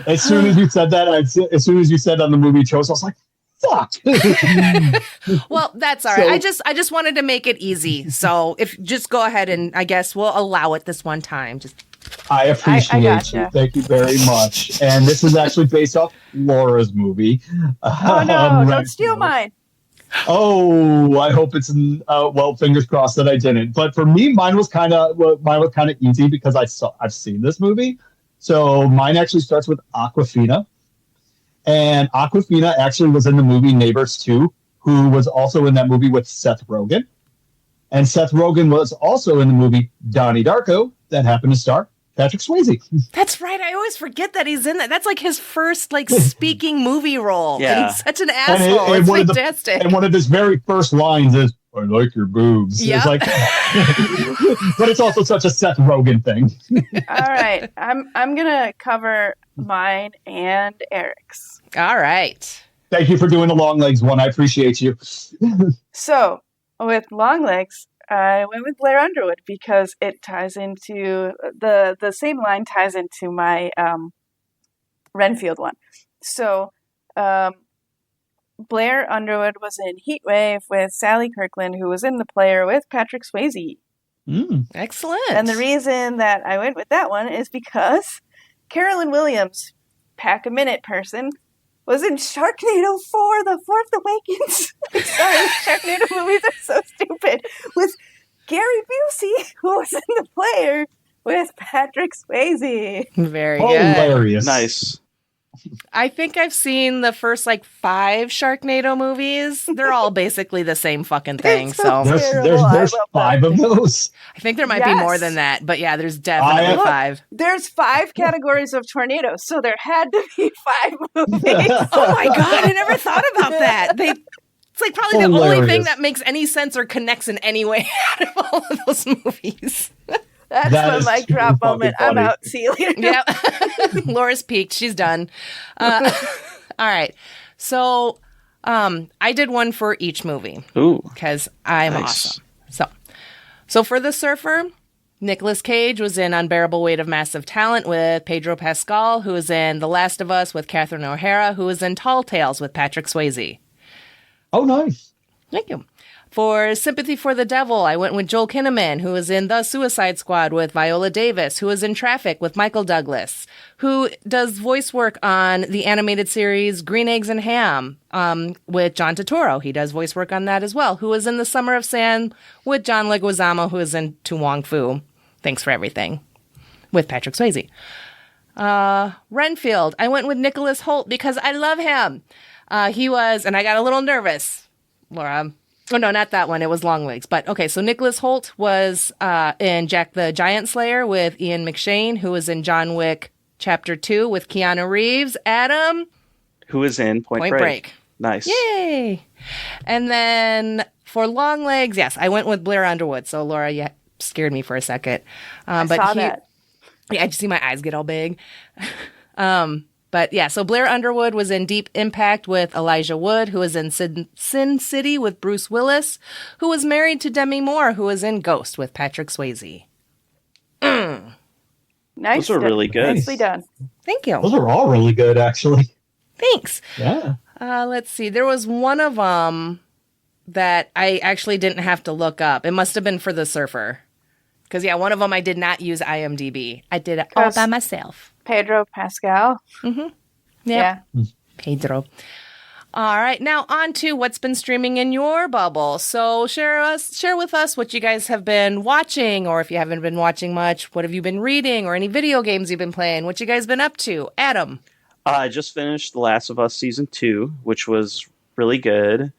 As soon as you said that, as soon as you said on the movie you chose, I was like, fuck. Well, that's all right. I just wanted to make it easy. So if just go ahead and I guess we'll allow it this one time. Just I appreciate gotcha. you. Thank you very much. And this is actually based off Laura's movie. Oh no, don't Renfield. steal mine. Oh, I hope it's well, fingers crossed that I didn't. But for me, mine was kind of easy because I've seen this movie. So mine actually starts with Awkwafina. And Awkwafina actually was in the movie Neighbors 2, who was also in that movie with Seth Rogen. And Seth Rogen was also in the movie Donnie Darko that happened to star Patrick Swayze. That's right. I always forget that he's in that. That's like his first like speaking movie role. Yeah. And he's such an asshole. And it's fantastic. and one of his very first lines is, I like your boobs. Yep. It's like, but it's also such a Seth Rogen thing. All right, I'm gonna cover mine and Eric's. All right. Thank you for doing the Longlegs one. I appreciate you. So with Longlegs, I went with Blair Underwood because it ties into the same line ties into my Renfield one. So Blair Underwood was in Heat Wave with Sally Kirkland, who was in The Player with Patrick Swayze. Excellent. And the reason that I went with that one is because Carolyn Williams, Pack-A-Minute person, was in Sharknado 4, The Fourth Awakens. Sorry, Sharknado movies are so stupid. With Gary Busey, who was in The Player with Patrick Swayze. Very good. Hilarious. Nice. I think I've seen the first like 5 Sharknado movies. They're all basically the same fucking thing. So There's 5 of those. I think there might be more than that. But yeah, there's definitely 5. There's 5 categories of tornadoes, so there had to be 5 movies. Oh my God, I never thought about that. It's like probably the only thing that makes any sense or connects in any way out of all of those movies. That's That my is mic drop fucking moment. I'm funny. out. See you later. Yeah. Laura's peaked. She's done. All right. So I did one for each movie. Ooh. Because I'm Nice. awesome. So for The Surfer, Nicolas Cage was in Unbearable Weight of Massive Talent with Pedro Pascal, who was in The Last of Us with Catherine O'Hara, who was in Tall Tales with Patrick Swayze. Oh, nice. Thank you. For Sympathy for the Devil, I went with Joel Kinnaman, who was in The Suicide Squad with Viola Davis, who was in Traffic with Michael Douglas, who does voice work on the animated series Green Eggs and Ham with John Turturro. He does voice work on that as well. Who was in The Summer of Sam with John Leguizamo, who is in To Wong Fu. Thanks for Everything with Patrick Swayze. Renfield, I went with Nicholas Hoult because I love him. He was, and I got a little nervous, Laura. Oh, no, not that one. It was Longlegs. But okay, so Nicholas Hoult was in Jack the Giant Slayer with Ian McShane, who was in John Wick Chapter 2 with Keanu Reeves. Adam? Who is in Point Break. Nice. Yay! And then for Longlegs, yes, I went with Blair Underwood. So, Laura, you scared me for a second. I saw that. Yeah, I just see my eyes get all big. But yeah, so Blair Underwood was in Deep Impact with Elijah Wood, who was in Sin City with Bruce Willis, who was married to Demi Moore, who was in Ghost with Patrick Swayze. Nice. Those are really good. Nicely done. Thank you. Those are all really good, actually. Thanks. Yeah. Let's see. There was one of them that I actually didn't have to look up. It must have been for The Surfer. Because, yeah, one of them I did not use IMDb. I did it all by myself. Pedro Pascal. Mm-hmm. Yeah. Pedro. All right, now on to what's been streaming in your bubble. So share with us what you guys have been watching, or if you haven't been watching much, what have you been reading, or any video games you've been playing? What you guys been up to? Adam. I just finished The Last of Us Season 2, which was really good.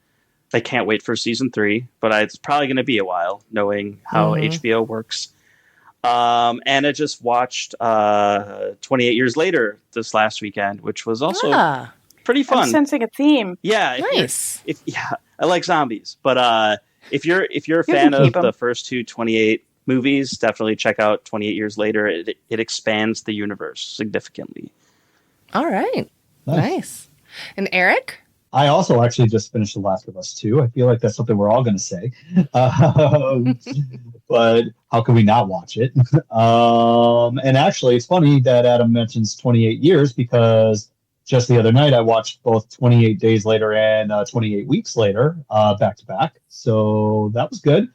I can't wait for Season 3, but it's probably going to be a while, knowing how HBO works. And I just watched 28 Years Later this last weekend, which was also pretty fun. I'm sensing a theme. Yeah, Nice. I like zombies, but if you're a fan of the first 28 movies, definitely check out 28 Years Later. It expands the universe significantly. All right, nice. And Eric? I also actually just finished The Last of Us 2. I feel like that's something we're all going to say. But how can we not watch it? And actually, it's funny that Adam mentions 28 years because just the other night I watched both 28 Days Later and 28 Weeks Later back to back. So that was good.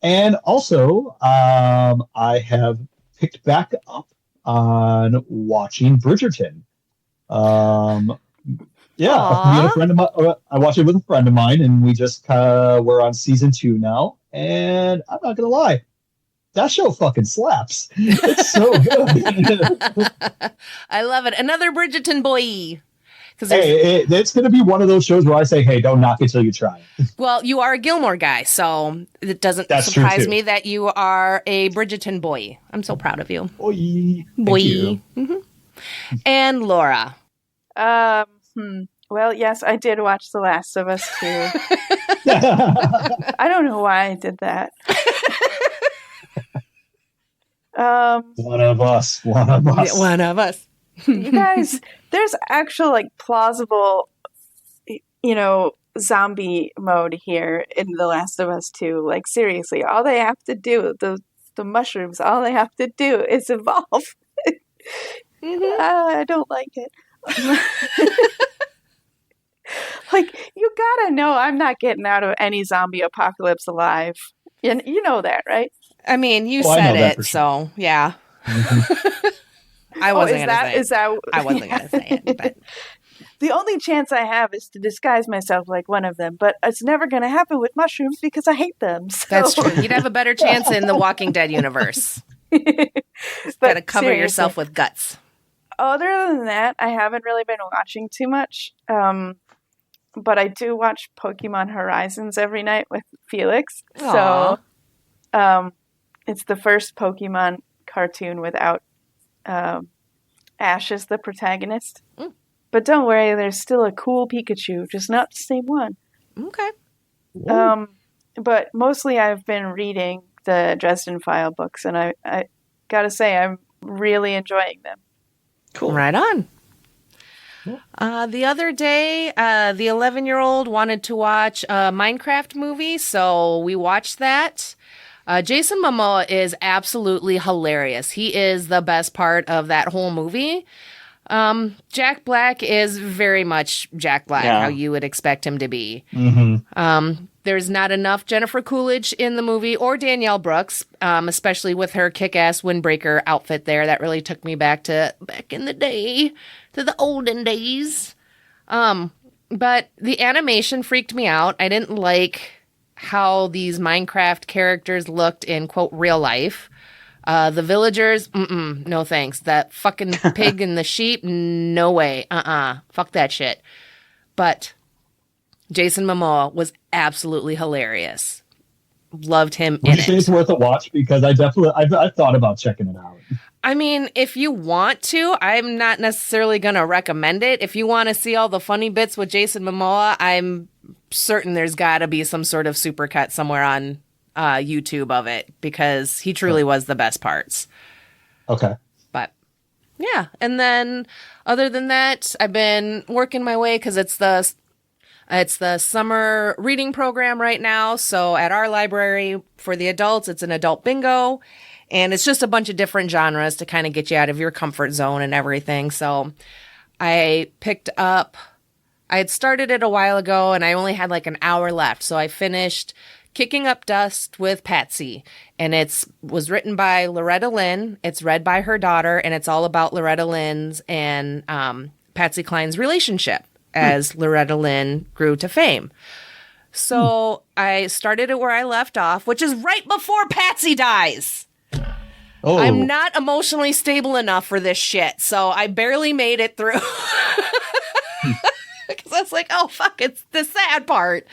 And also, I have picked back up on watching Bridgerton. Yeah, me and a friend of mine, I watched it with a friend of mine, and we just we're on season 2 now. And I'm not gonna lie, that show fucking slaps. It's so good. I love it. Another Bridgerton boy. Hey, it's gonna be one of those shows where I say, "Hey, don't knock it till you try." Well, you are a Gilmore guy, so it doesn't surprise me that you are a Bridgerton boy. I'm so proud of you, boy. Mm-hmm. And Laura. Well, yes, I did watch The Last of Us 2. I don't know why I did that. One of us. One of us. You guys, there's actual plausible, zombie mode here in The Last of Us 2. Like, seriously, all they have to do, the mushrooms, all they have to do is evolve. I don't like it. You gotta know I'm not getting out of any zombie apocalypse alive. You know that, right? I mean, you said it, so yeah. I wasn't gonna say it. I wasn't gonna say it, but the only chance I have is to disguise myself like one of them, but it's never gonna happen with mushrooms because I hate them. So. That's true. You'd have a better chance in the Walking Dead universe. Gotta cover yourself with guts. Other than that, I haven't really been watching too much. But I do watch Pokemon Horizons every night with Felix. Aww. So it's the first Pokemon cartoon without Ash as the protagonist. Mm. But don't worry, there's still a cool Pikachu, just not the same one. Okay. But mostly I've been reading the Dresden File books, and I gotta say, I'm really enjoying them. Cool. Right on. The other day, the 11-year-old wanted to watch a Minecraft movie, so we watched that. Jason Momoa is absolutely hilarious. He is the best part of that whole movie. Jack Black is very much Jack Black, how you would expect him to be. There's not enough Jennifer Coolidge in the movie or Danielle Brooks, especially with her kick-ass windbreaker outfit there. That really took me back in the day, to the olden days. But the animation freaked me out. I didn't like how these Minecraft characters looked in, quote, real life. The villagers, no thanks. That fucking pig and the sheep, no way. Fuck that shit. But Jason Momoa was absolutely hilarious. Loved him in it. It's worth a watch because I've thought about checking it out. I mean, if you want to, I'm not necessarily going to recommend it. If you want to see all the funny bits with Jason Momoa, I'm certain there's got to be some sort of supercut somewhere on YouTube of it because he truly was the best parts. Okay. But yeah. And then other than that, I've been working my way because it's the summer reading program right now. So at our library for the adults, it's an adult bingo. And it's just a bunch of different genres to kind of get you out of your comfort zone and everything. So I had started it a while ago and I only had like an hour left. So I finished Kicking Up Dust with Patsy. And was written by Loretta Lynn. It's read by her daughter. And it's all about Loretta Lynn's and Patsy Cline's relationship as Loretta Lynn grew to fame. So I started it where I left off, which is right before Patsy dies. Oh. I'm not emotionally stable enough for this shit, so I barely made it through. Because I was like, oh, fuck, it's the sad part.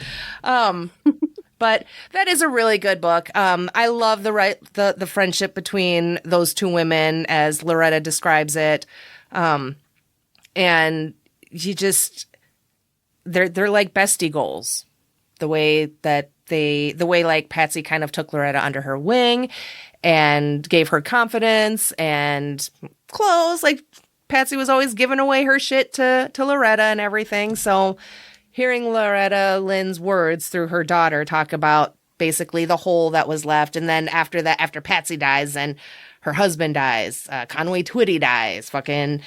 But that is a really good book. I love the friendship between those two women, as Loretta describes it. And you just, they're like bestie goals. The way like Patsy kind of took Loretta under her wing and gave her confidence and clothes. Like Patsy was always giving away her shit to Loretta and everything. So hearing Loretta Lynn's words through her daughter talk about basically the hole that was left. And then after that, after Patsy dies and her husband dies, Conway Twitty dies, fucking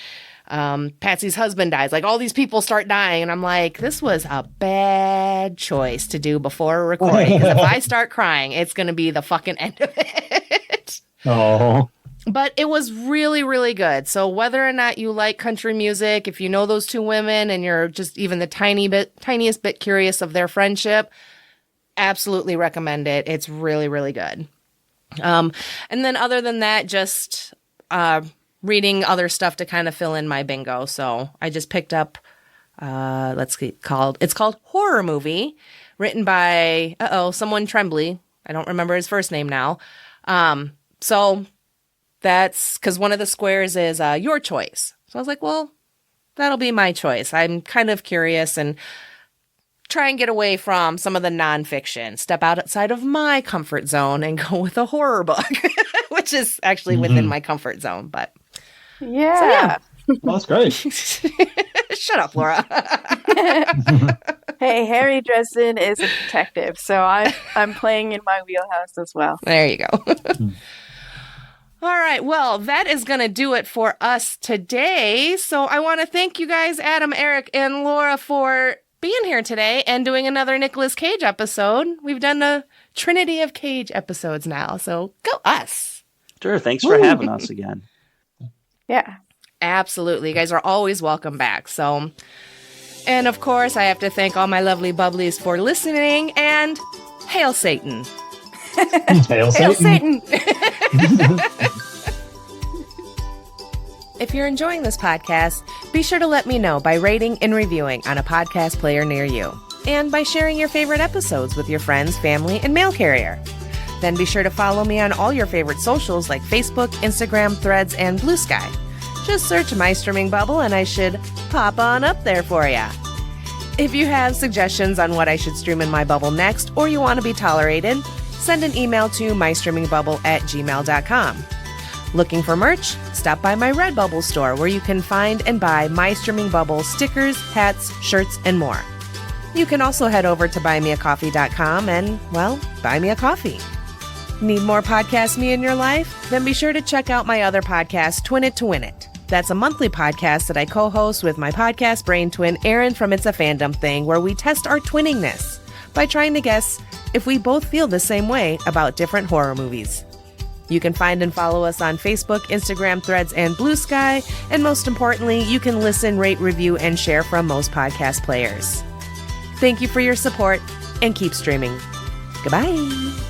Patsy's husband dies. Like all these people start dying. And I'm like, this was a bad choice to do before recording. Because if I start crying, it's going to be the fucking end of it. Oh. But it was really, really good. So whether or not you like country music, if you know those two women and you're just even the tiniest bit curious of their friendship, absolutely recommend it. It's really, really good. And then other than that, just reading other stuff to kind of fill in my bingo. So I just picked up, it's called Horror Movie, written by, someone Tremblay. I don't remember his first name now. So that's because one of the squares is your choice. So I was like, well, that'll be my choice. I'm kind of curious and try and get away from some of the nonfiction, step outside of my comfort zone and go with a horror book, which is actually within my comfort zone. But yeah. Well, that's great. Shut up, Laura. Hey, Harry Dresden is a detective, so I'm playing in my wheelhouse as well. There you go. All right. Well, that is going to do it for us today. So I want to thank you guys, Adam, Eric, and Laura, for being here today and doing another Nicolas Cage episode. We've done a Trinity of Cage episodes now, so go us. Sure. Thanks for having us again. Yeah. Absolutely. You guys are always welcome back. So, and of course, I have to thank all my lovely bubblies for listening, and hail Satan. Hail Hail Satan. Satan. If you're enjoying this podcast, be sure to let me know by rating and reviewing on a podcast player near you, and by sharing your favorite episodes with your friends, family, and mail carrier. Then be sure to follow me on all your favorite socials like Facebook, Instagram, Threads, and Blue Sky. Just search My Streaming Bubble and I should pop on up there for ya. If you have suggestions on what I should stream in my bubble next, or you want to be tolerated, send an email to mystreamingbubble@gmail.com. Looking for merch? Stop by my Redbubble store where you can find and buy My Streaming Bubble stickers, hats, shirts, and more. You can also head over to buymeacoffee.com and, well, buy me a coffee. Need more podcast me in your life? Then be sure to check out my other podcast, Twin It to Win It. That's a monthly podcast that I co-host with my podcast brain twin, Aaron from It's a Fandom Thing, where we test our twinningness by trying to guess if we both feel the same way about different horror movies. You can find and follow us on Facebook, Instagram, Threads, and Blue Sky. And most importantly, you can listen, rate, review, and share from most podcast players. Thank you for your support, and keep streaming. Goodbye.